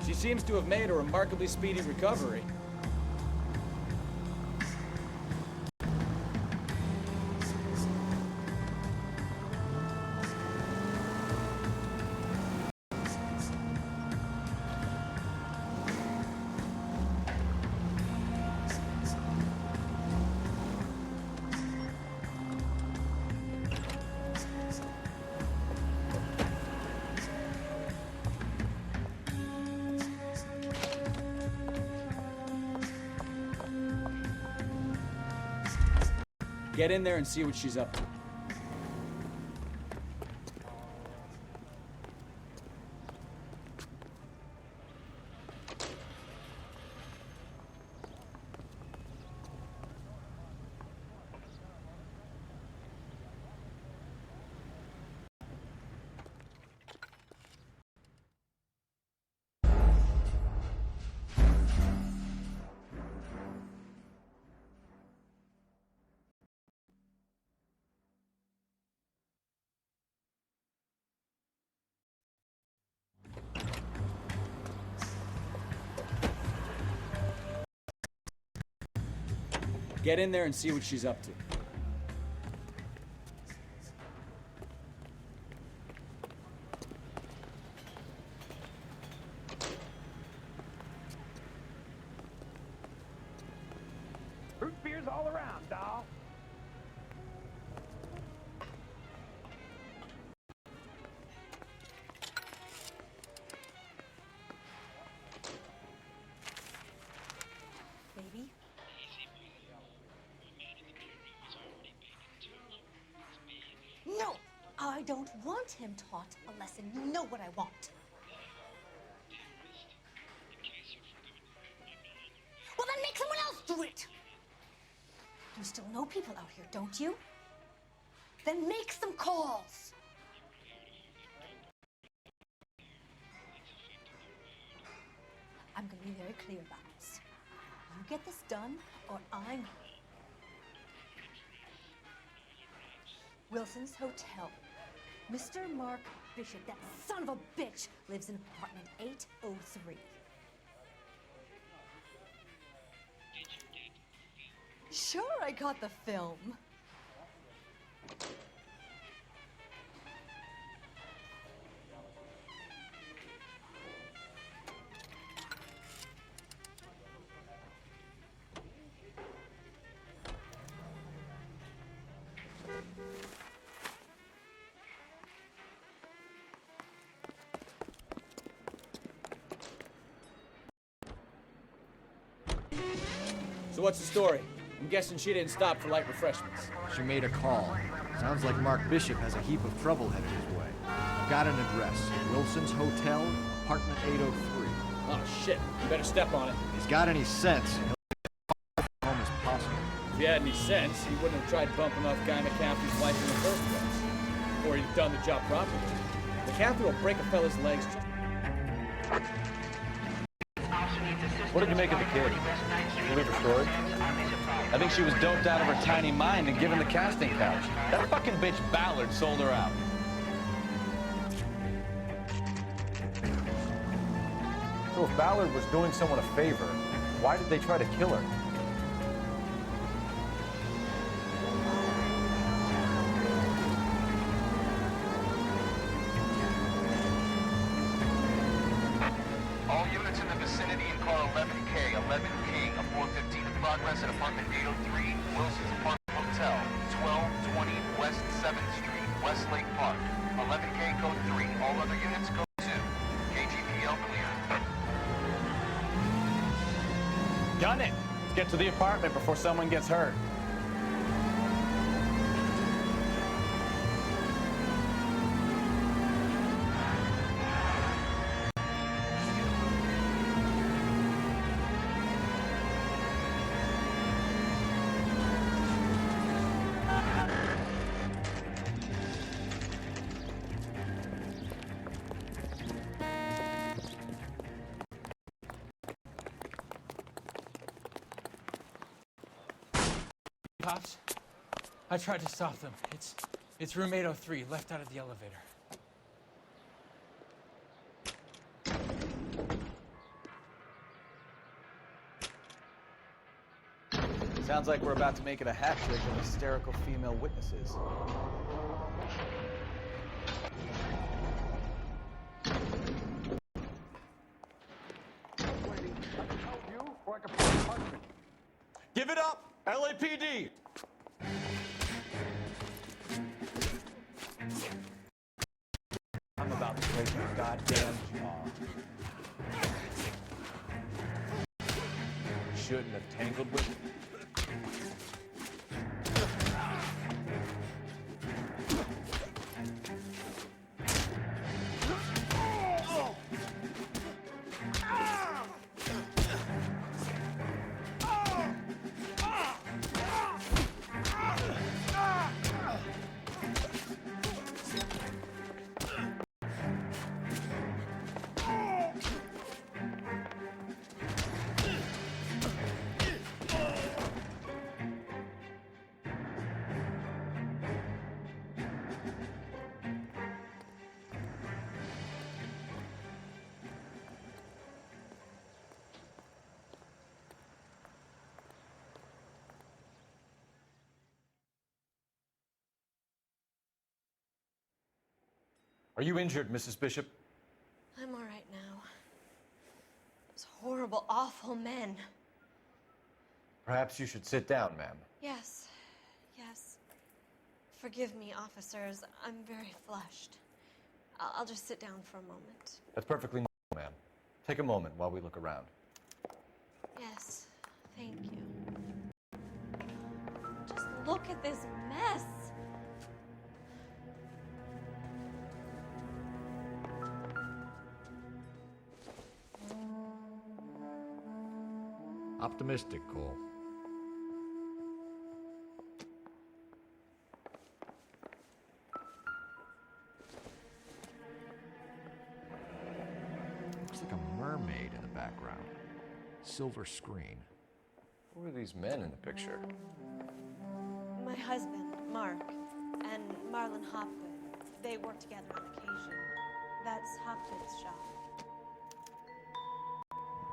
She seems to have made a remarkably speedy recovery. Get in there and see what she's up to. Get in there and see what she's up to. Fruit beers all around, doll. Baby? No! I don't want him taught a lesson. You know what I want. Well, then make someone else do it! You still know people out here, don't you? Then make some calls! I'm gonna be very clear about this. You get this done, or I'm... Wilson's Hotel. Mr. Mark Bishop, that son of a bitch, lives in apartment 803. Sure, I got the film. So what's the story? I'm guessing she didn't stop for light refreshments. She made a call. Sounds like Mark Bishop has a heap of trouble headed his way. I've got an address. Wilson's Hotel, apartment 803. Oh, shit. You better step on it. If he's got any sense, he'll get as home as possible. If he had any sense, he wouldn't have tried bumping off Guy McCaffrey's wife in the first place. Or he'd done the job properly. McCaffrey will break a fella's legs just... What did you make of the kid? You believe her story? I think she was doped out of her tiny mind and given the casting couch. That fucking bitch Ballard sold her out. So if Ballard was doing someone a favor, why did they try to kill her? All units in the vicinity in car 11K, 11 King, a 415 in progress at apartment 803, Wilson's Apartment Hotel, 1220 West 7th Street, Westlake Park. 11K code 3, all other units code 2. KGPL clear. Gun it! Let's get to the apartment before someone gets hurt. Cops, I tried to stop them. It's room 803, left out of the elevator. Sounds like we're about to make it a hat trick of hysterical female witnesses. Give it up! LAPD! I'm about to break your goddamn jaw. Shouldn't have tangled with it. Are you injured, Mrs. Bishop? I'm all right now. Those horrible, awful men. Perhaps you should sit down, ma'am. Yes, yes. Forgive me, officers. I'm very flushed. I'll just sit down for a moment. That's perfectly normal, ma'am. Take a moment while we look around. Yes, thank you. Just look at this mess. Optimistic, Cole. Looks like a mermaid in the background. Silver screen. Who are these men in the picture? My husband, Mark, and Marlon Hopgood. They work together on occasion. That's Hopgood's shop.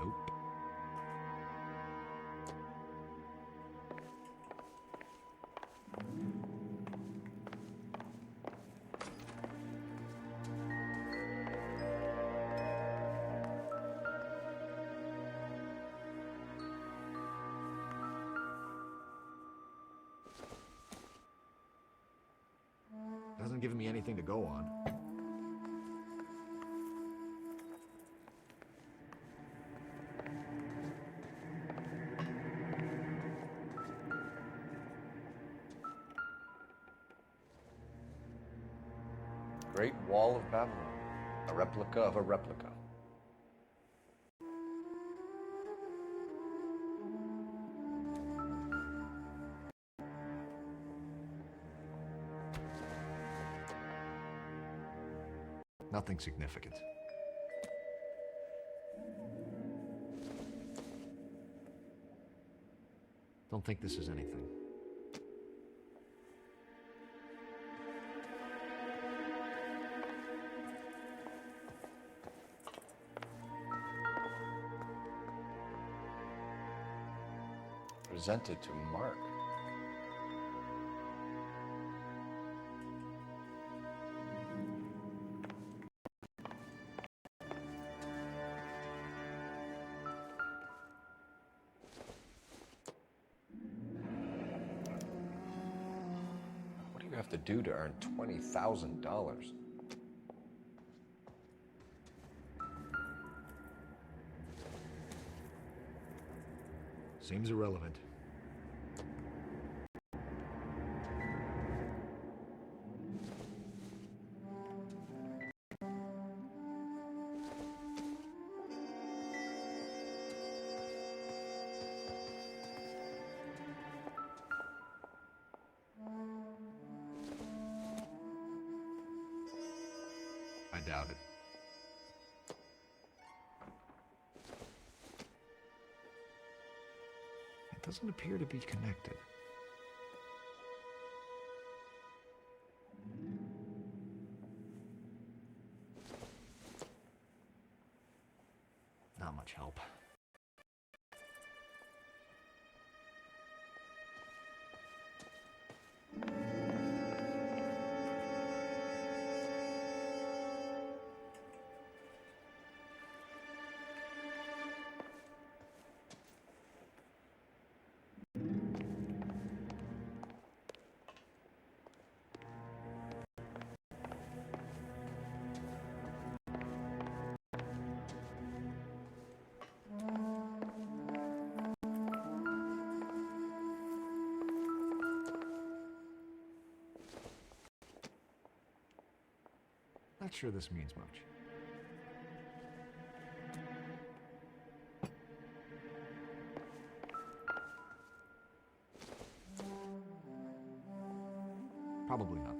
Nope. giving me anything to go on. Great Wall of Babylon. A replica of a replica. Nothing significant. Don't think this is anything. Presented to Mark. What do you have to do to earn $20,000? Seems irrelevant. I doubt it. It doesn't appear to be connected. Not much help. Not sure this means much. Probably nothing.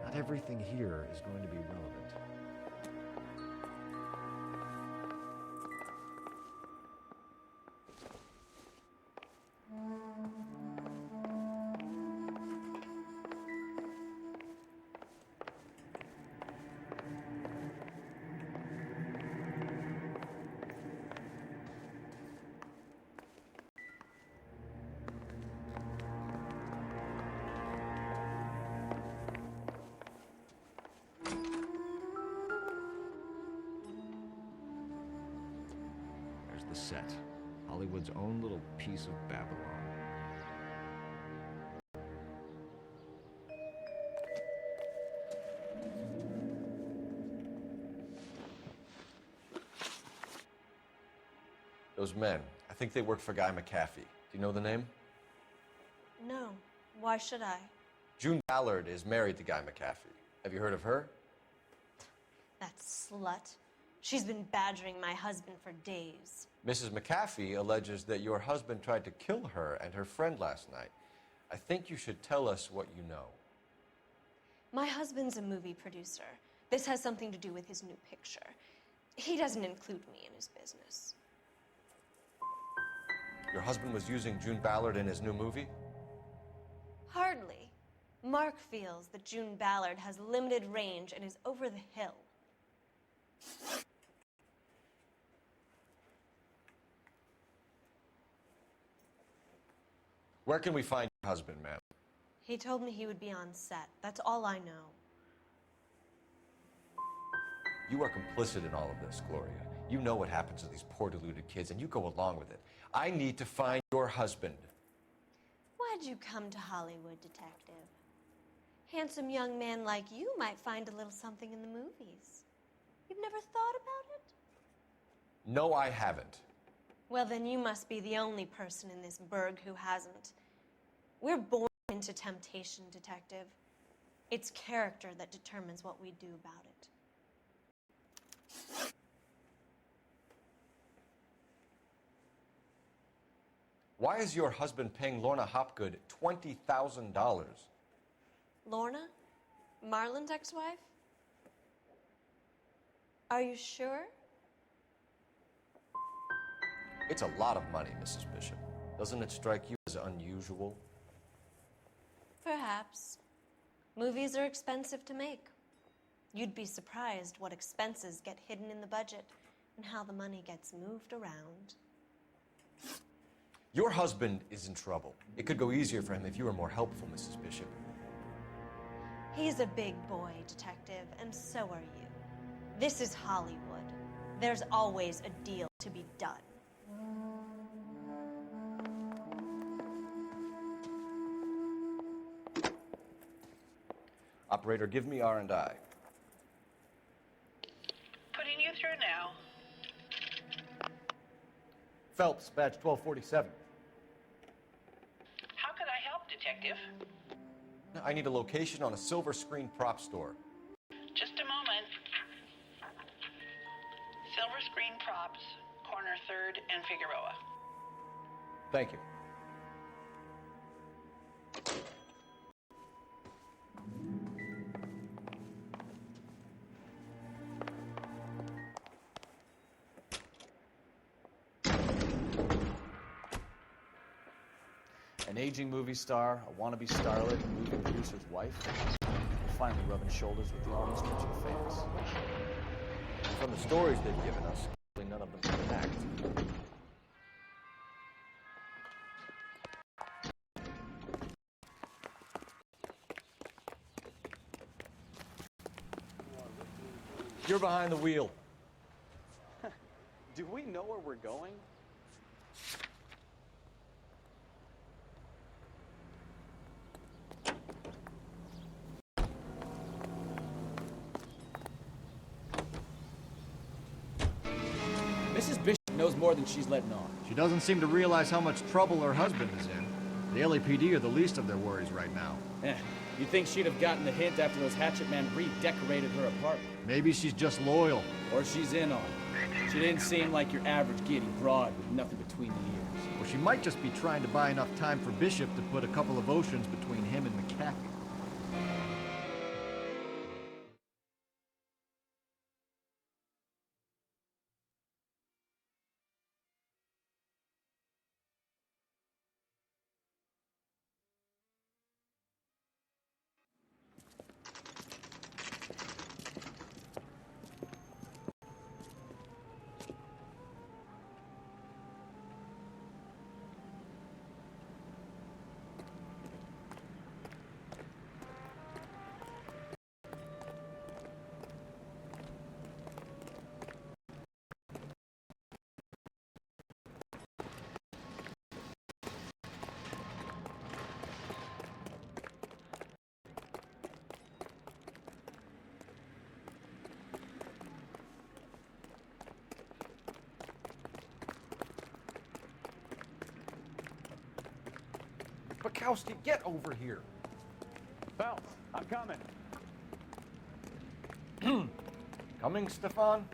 Not everything here is going to be relevant. There's the set. Hollywood's own little piece of Babylon. Those men, I think they work for Guy McAfee. Do you know the name? No. Why should I? June Ballard is married to Guy McAfee. Have you heard of her? That slut. She's been badgering my husband for days. Mrs. McAfee alleges that your husband tried to kill her and her friend last night. I think you should tell us what you know. My husband's a movie producer. This has something to do with his new picture. He doesn't include me in his business. Your husband was using June Ballard in his new movie? Hardly. Mark feels that June Ballard has limited range and is over the hill. Where can we find your husband, ma'am? He told me he would be on set. That's all I know. You are complicit in all of this, Gloria. You know what happens to these poor deluded kids, and you go along with it. I need to find your husband. Why'd you come to Hollywood, detective? Handsome young man like you might find a little something in the movies. You've never thought about it? No, I haven't. Well, then you must be the only person in this burg who hasn't. We're born into temptation, detective. It's character that determines what we do about it. Why is your husband paying Lorna Hopgood $20,000? Lorna? Marlon's ex-wife? Are you sure? It's a lot of money, Mrs. Bishop. Doesn't it strike you as unusual? Perhaps. Movies are expensive to make. You'd be surprised what expenses get hidden in the budget and how the money gets moved around. Your husband is in trouble. It could go easier for him if you were more helpful, Mrs. Bishop. He's a big boy, detective, and so are you. This is Hollywood. There's always a deal to be done. Operator, give me R&I. Putting you through now. Phelps, badge 1247. How could I help, detective? I need a location on a silver screen prop store. Just a moment. Silver Screen Props, corner 3rd and Figueroa. Thank you. An aging movie star, a wannabe starlet, a movie producer's wife. We're finally rubbing shoulders with the almost rich fans. From the stories they've given us, none of them can act. You're behind the wheel. Do we know where we're going? Mrs. Bishop knows more than she's letting on. She doesn't seem to realize how much trouble her husband is in. The LAPD are the least of their worries right now. You'd think she'd have gotten the hint after those hatchet men redecorated her apartment. Maybe she's just loyal. Or she's in on it. She didn't seem like your average giddy broad with nothing between the ears. Or she might just be trying to buy enough time for Bishop to put a couple of oceans between him and McAfee. Bukowski, get over here. Phelps, I'm coming. Coming, Stefan?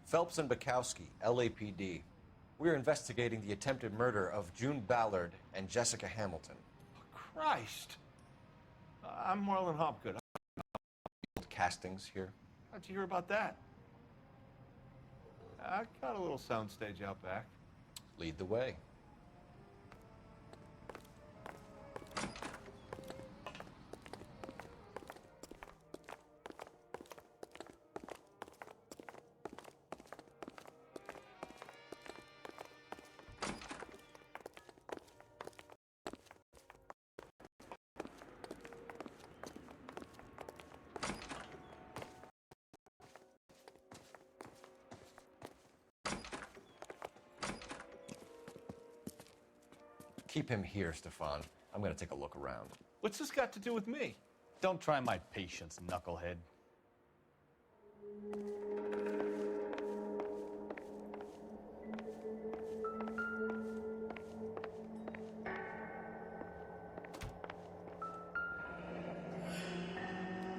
Phelps and Bukowski, LAPD. We're investigating the attempted murder of June Ballard and Jessica Hamilton. Christ! I'm Marlon Hopgood. Castings here. How'd you hear about that? I got a little soundstage out back. Lead the way. Keep him here, Stefan. I'm gonna take a look around. What's this got to do with me? Don't try my patience, knucklehead.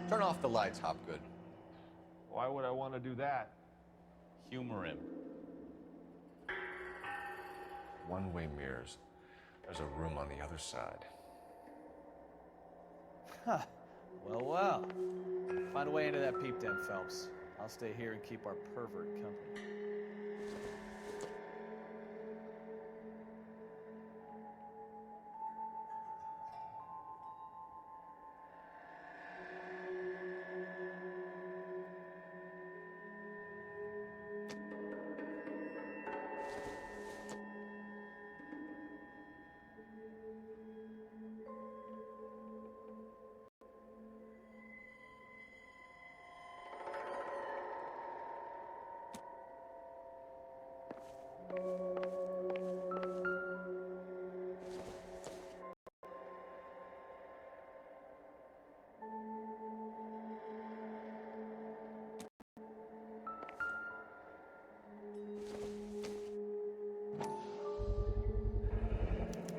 Turn off the lights, Hopgood. Why would I want to do that? Humor him. One-way mirrors. There's a room on the other side. Huh. Well. Find a way into that peep den, Phelps. I'll stay here and keep our pervert company.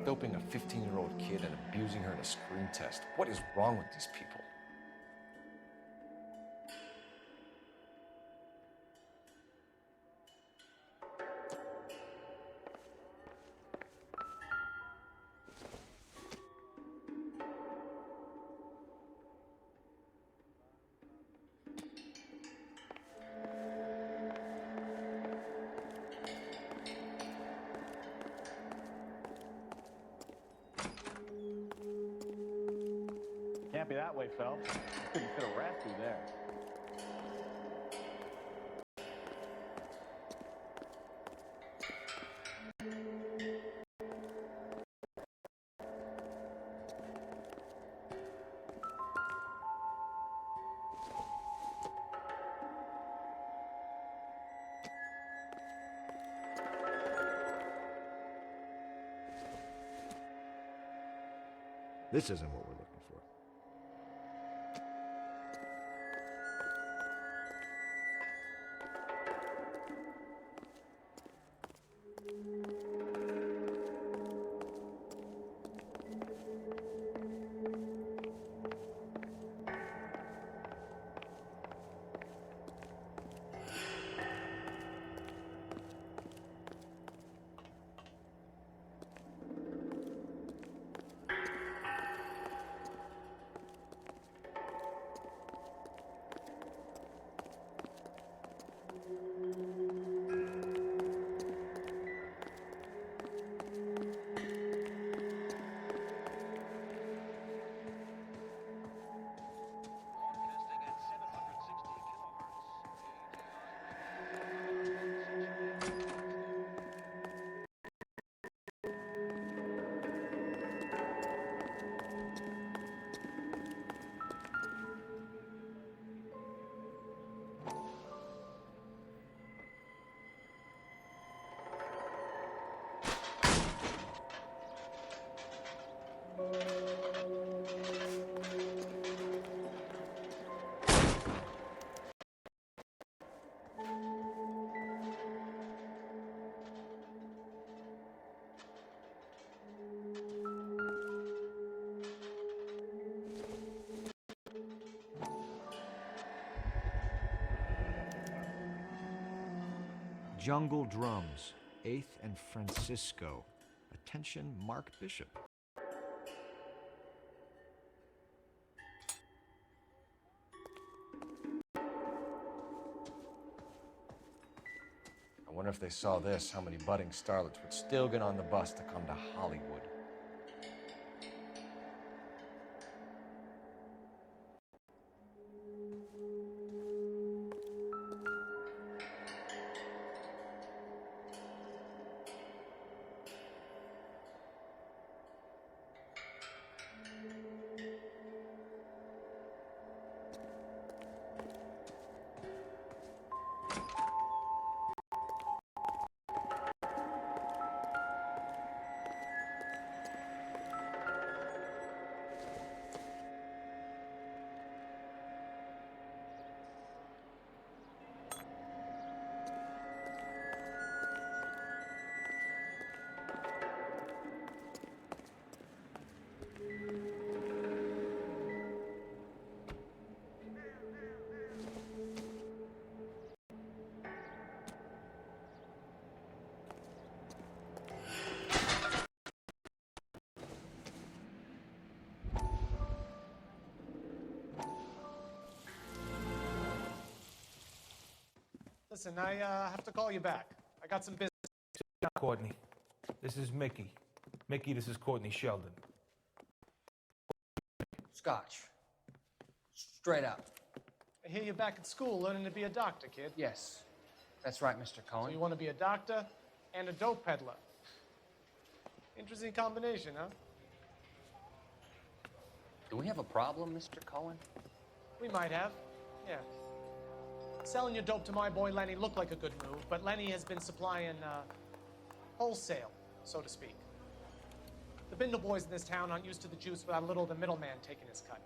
Doping a 15-year-old kid and abusing her in a screen test. What is wrong with these people? Can't be that way, Phelps. Couldn't fit a rat through there. This isn't what we're looking for. Jungle Drums, 8th and Francisco. Attention, Mark Bishop. wonder if they saw this, how many budding starlets would still get on the bus to come to Hollywood. Listen, I have to call you back. I got some business. Courtney, this is Mickey. Mickey, this is Courtney Sheldon. Scotch. Straight out. I hear you're back at school learning to be a doctor, kid. Yes. That's right, Mr. Cohen. So you want to be a doctor and a dope peddler. Interesting combination, huh? Do we have a problem, Mr. Cohen? We might have, yeah. Selling your dope to my boy Lenny looked like a good move, but Lenny has been supplying wholesale, so to speak. The Bindle boys in this town aren't used to the juice without a little of the middleman taking his cut.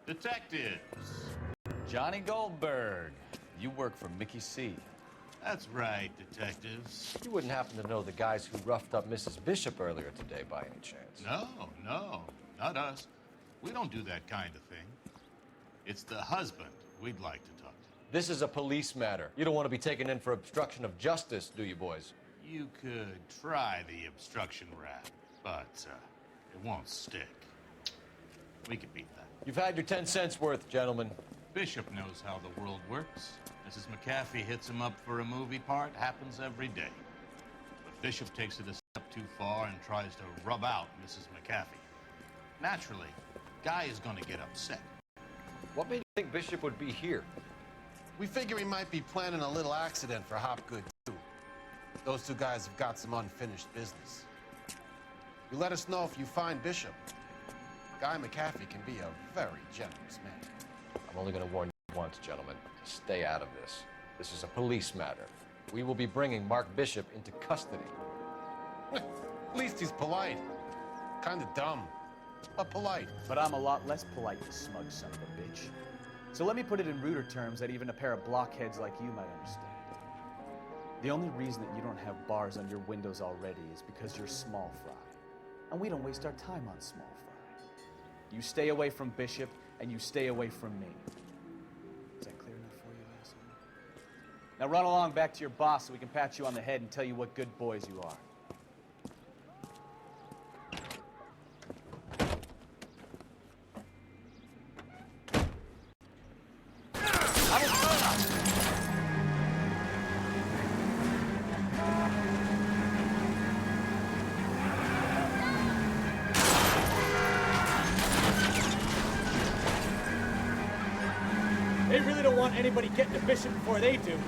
Detectives. Johnny Goldberg. You work for Mickey C. That's right, detectives. You wouldn't happen to know the guys who roughed up Mrs. Bishop earlier today by any chance? No, not us. We don't do that kind of thing. It's the husband we'd like to talk to. This is a police matter. You don't want to be taken in for obstruction of justice, do you, boys? You could try the obstruction rap, but it won't stick. We could beat that. You've had your 10 cents worth, gentlemen. Bishop knows how the world works. Mrs. McAfee hits him up for a movie part, happens every day. But Bishop takes it a step too far and tries to rub out Mrs. McAfee. Naturally, Guy is going to get upset. What made you think Bishop would be here? We figure he might be planning a little accident for Hopgood, too. Those two guys have got some unfinished business. You let us know if you find Bishop. Guy McAfee can be a very generous man. I'm only going to warn you once, gentlemen. Stay out of this. This is a police matter. We will be bringing Mark Bishop into custody. At least he's polite. Kind of dumb. but polite. But I'm a lot less polite, you smug son of a bitch. So let me put it in ruder terms that even a pair of blockheads like you might understand. The only reason that you don't have bars on your windows already is because you're small fry. And we don't waste our time on small fry. You stay away from Bishop, and you stay away from me. Is that clear enough for you, asshole? Now run along back to your boss so we can pat you on the head and tell you what good boys you are. They really don't want anybody getting to Bishop before they do.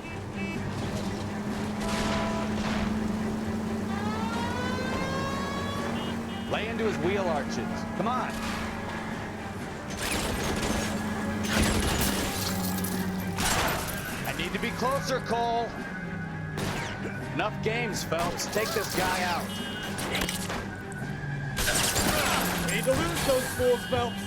Lay into his wheel arches. Come on. I need to be closer, Cole. Enough games, Phelps. Take this guy out. Need to lose those fools, Phelps.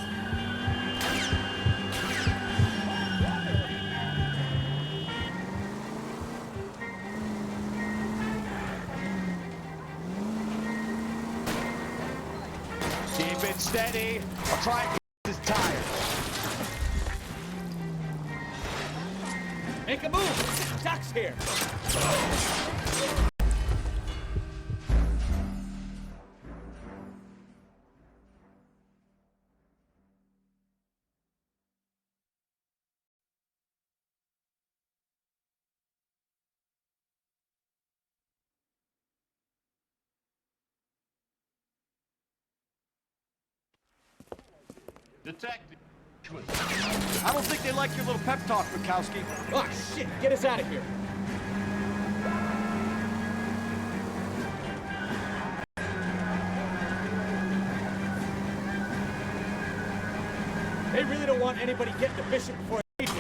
Keep it steady. I'll try and get his tires. Make a move. Duck's here. Detective. I don't think they like your little pep talk, Bukowski. Oh, shit. Get us out of here. They really don't want anybody getting to Bishop before they do.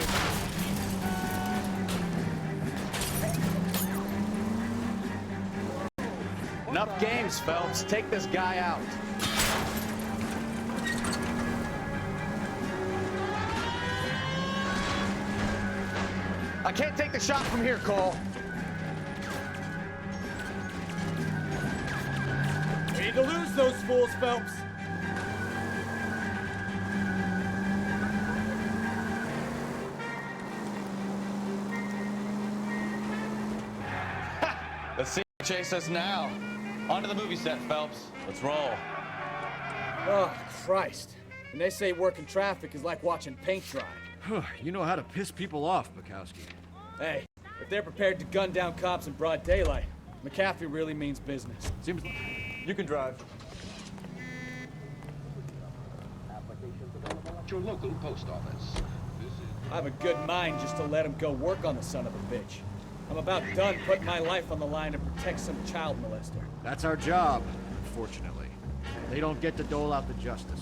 Enough games, Phelps. Take this guy out. I can't take the shot from here, Cole. We need to lose those fools, Phelps. Let's see who chase us now. On to the movie set, Phelps. Let's roll. Oh, Christ. When they say working traffic is like watching paint dry. You know how to piss people off, Bukowski. Hey, if they're prepared to gun down cops in broad daylight, McAfee really means business. Seems you can drive. At your local post office. I have a good mind just to let him go work on the son of a bitch. I'm about done putting my life on the line to protect some child molester. That's our job, unfortunately. They don't get to dole out the justice.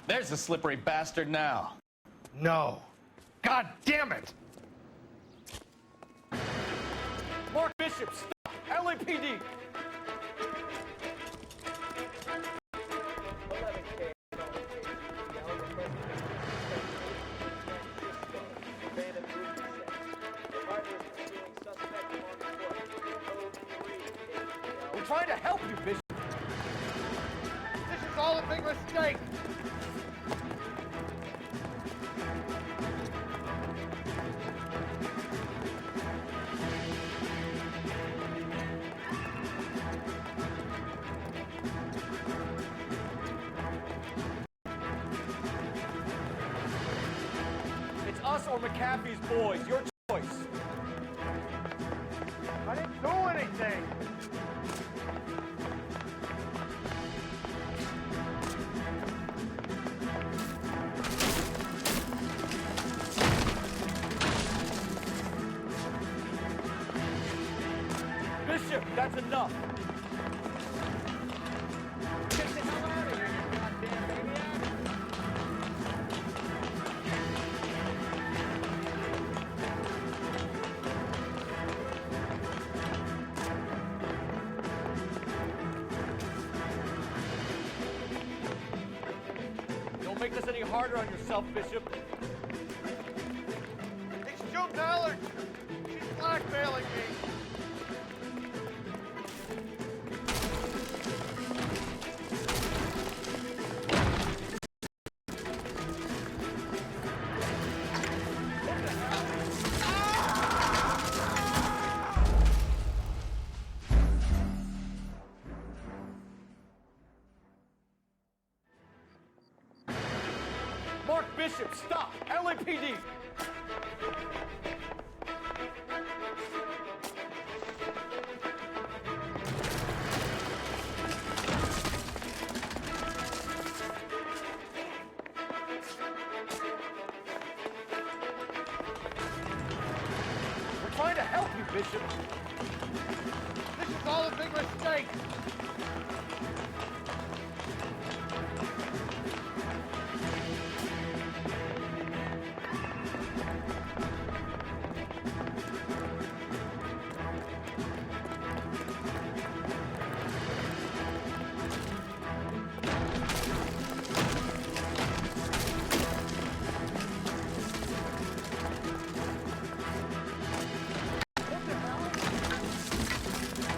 There's the slippery bastard now. No. God damn it! Mark Bishop, stop! LAPD! We're trying to help you, Bishop. This is all a big mistake. It's us or McAfee's boys. Your choice. I didn't do anything. that's enough. Get the hell out of here, you goddamn maniac! Don't make this any harder on yourself, Bishop. It's June Ballard. She's blackmailing me. Mark Bishop, stop! LAPD! We're trying to help you, Bishop. This is all a big mistake.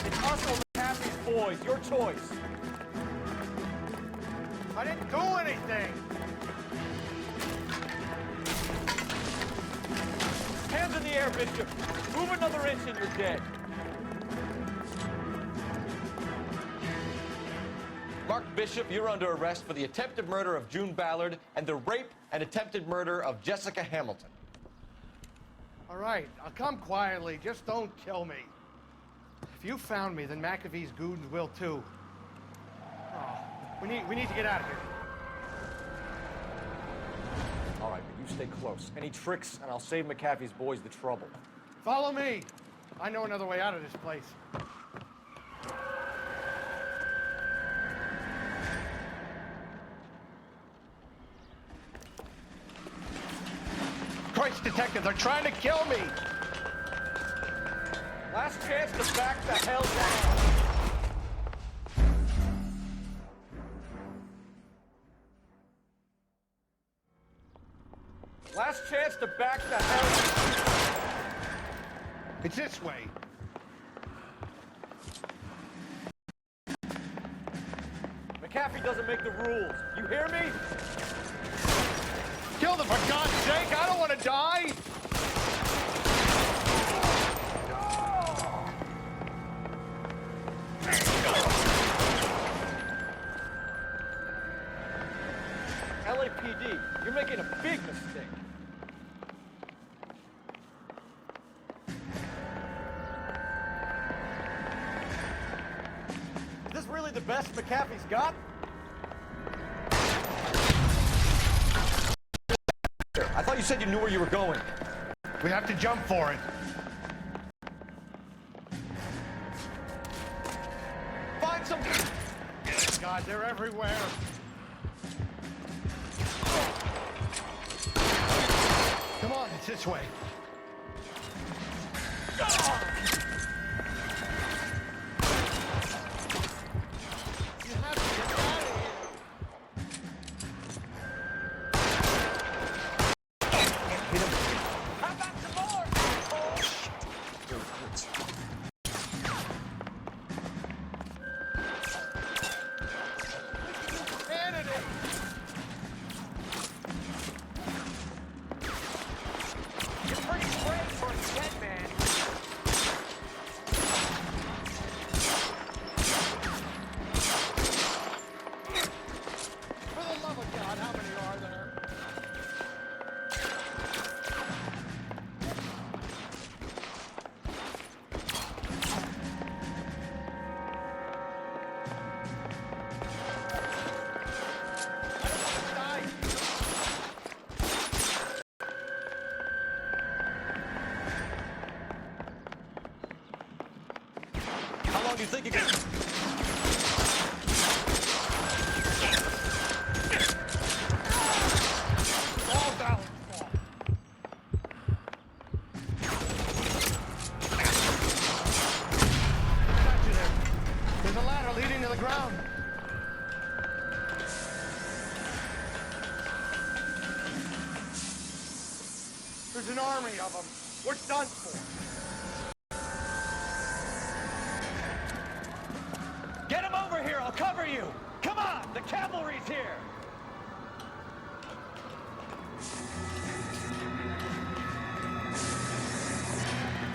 It's us or McCaffrey's boys, your choice. I didn't do anything. Hands in the air, Bishop. Move another inch and you're dead. Mark Bishop, you're under arrest for the attempted murder of June Ballard and the rape and attempted murder of Jessica Hamilton. All right, I'll come quietly. Just don't kill me. If you found me, then McAfee's goons will too. Oh, we need to get out of here. All right, but you stay close. Any tricks, and I'll save McAfee's boys the trouble. Follow me. I know another way out of this place. Christ, detectives are trying to kill me. Last chance to back the hell down. Last chance to back the hell. It's this way. McAfee doesn't make the rules. You hear me? Kill them, for God's sake! I don't want to die! LAPD, you're making a big mistake. Is this really the best McAfee's got? I thought you said you knew where you were going. We have to jump for it. Find some... God, they're everywhere. Come on, it's this way. You have to get out of here. How about some more? Candidate. You're pretty brave for a dead man. you think you can... All down. Got you there. There's a ladder leading to the ground. There's an army of them. We're done for. Get him over here, I'll cover you! Come on, the cavalry's here!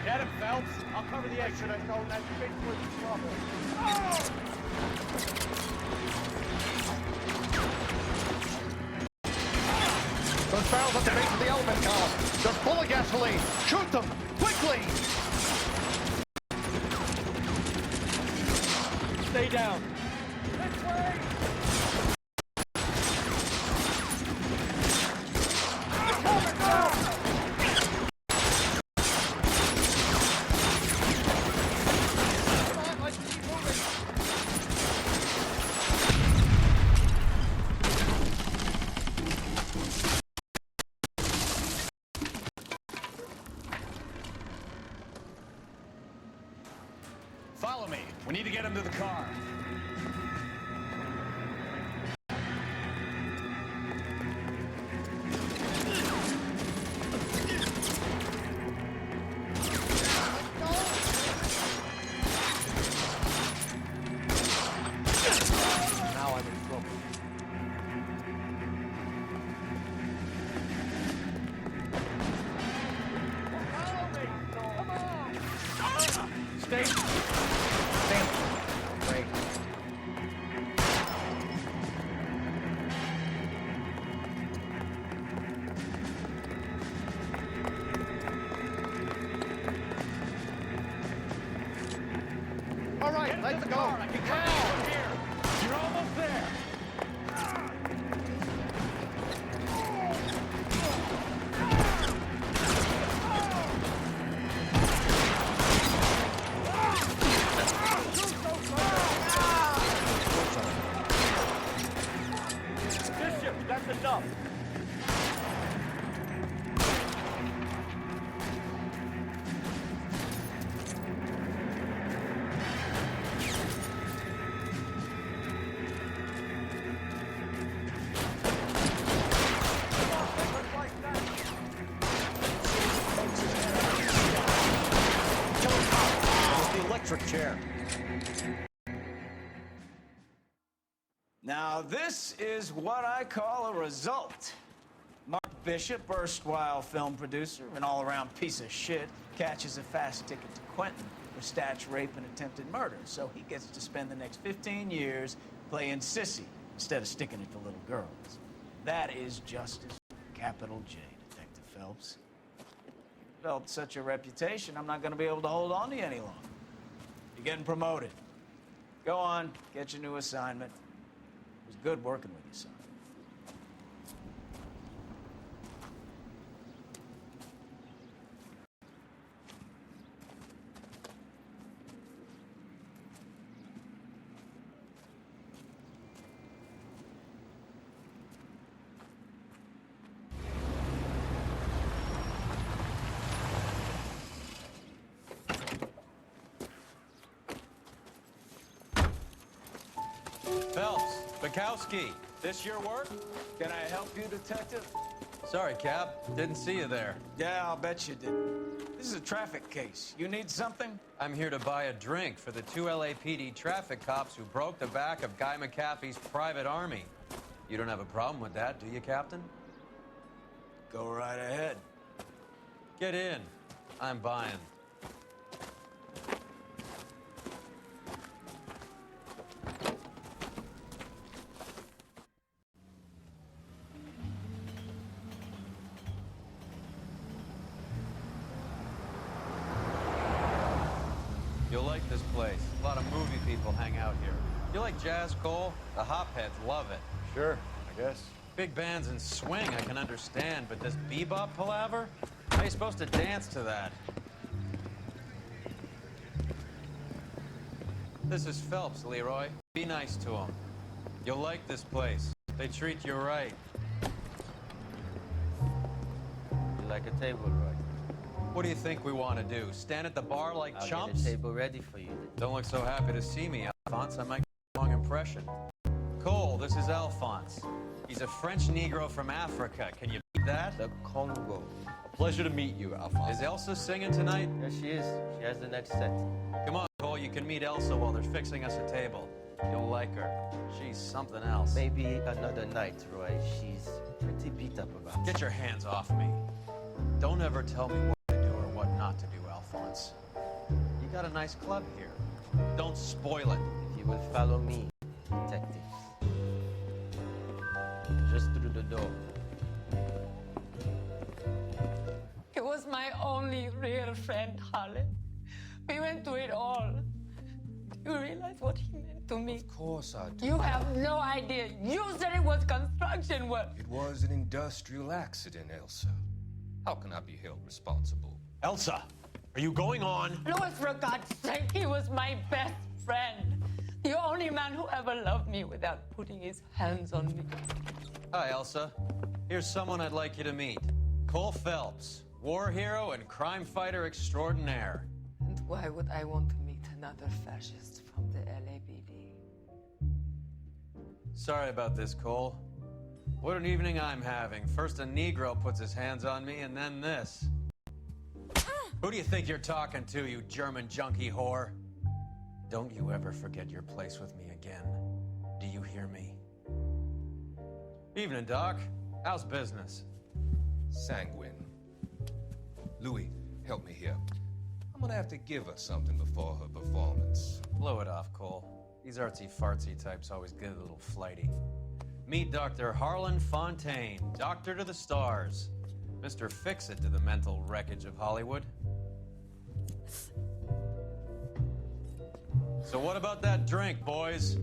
Get him, Phelps. I'll cover the exit. I know that big was trouble. Oh! Those barrels at the base of the element column. They're full of gasoline. Shoot them! Quickly! Stay down. This way! Follow me. We need to get him to the car. Now I'm in trouble. Follow me! Come on! Stay. Stand. Wait. All right, let's go. I can come over here. You're almost there. Bishop, that's enough. The electric chair. Now, this is what I call a result. Mark Bishop, erstwhile film producer and all-around piece of shit, catches a fast ticket to Quentin for statutory rape and attempted murder, so he gets to spend the next 15 years playing sissy instead of sticking it to little girls. That is justice, capital J, Detective Phelps. Developed such a reputation, I'm not going to be able to hold on to you any longer. You're getting promoted. Go on, get your new assignment. It was good working with you, son. Phelps, Bukowski, this your work? Can I help you, Detective? Sorry, Cap. Didn't see you there. Yeah, I'll bet you did. This is a traffic case. You need something? I'm here to buy a drink for the 2 LAPD traffic cops who broke the back of Guy McAfee's private army. You don't have a problem with that, do you, Captain? Go right ahead. Get in. I'm buying. You'll like this place. A lot of movie people hang out here. You like jazz, Cole? The hopheads love it. Sure, I guess. Big bands and swing I can understand, but this bebop palaver? How are you supposed to dance to that? This is Phelps, Leroy. Be nice to him. You'll like this place. They treat you right. You like a table, Roy? What do you think we want to do? Stand at the bar like I'll chumps? get a table ready for you. Don't look so happy to see me, Alphonse. I might get the wrong impression. Cole, this is Alphonse. He's a French Negro from Africa. Can you beat that? The Congo. A pleasure to meet you, Alphonse. Is Elsa singing tonight? Yes, she is. She has the next set. Come on, Cole. You can meet Elsa while they're fixing us a table. You'll like her. She's something else. Maybe another night, Roy. She's pretty beat up about it. Get your hands off me. Don't ever tell me what to do or what not to do, Alphonse. You got a nice club here. Don't spoil it. If you will follow me, detectives. Just through the door. He was my only real friend, Harlan. We went through it all. Do you realize what he meant to me? Of course I do. You have no idea. You said it was construction work. It was an industrial accident, Elsa. How can I be held responsible? Elsa, are you going on? Louis, for God's sake, he was my best friend. The only man who ever loved me without putting his hands on me. Hi, Elsa. Here's someone I'd like you to meet. Cole Phelps, war hero and crime fighter extraordinaire. And why would I want to meet another fascist from the LAPD? Sorry about this, Cole. What an evening I'm having. First a Negro puts his hands on me, and then this. Who do you think you're talking to, you German junkie whore? Don't you ever forget your place with me again. Do you hear me? Evening, Doc. How's business? Sanguine. Louis, help me here. I'm gonna have to give her something before her performance. Blow it off, Cole. These artsy-fartsy types always get a little flighty. Meet Dr. Harlan Fontaine, doctor to the stars. Mr. Fix-It to the mental wreckage of Hollywood. So what about that drink, boys?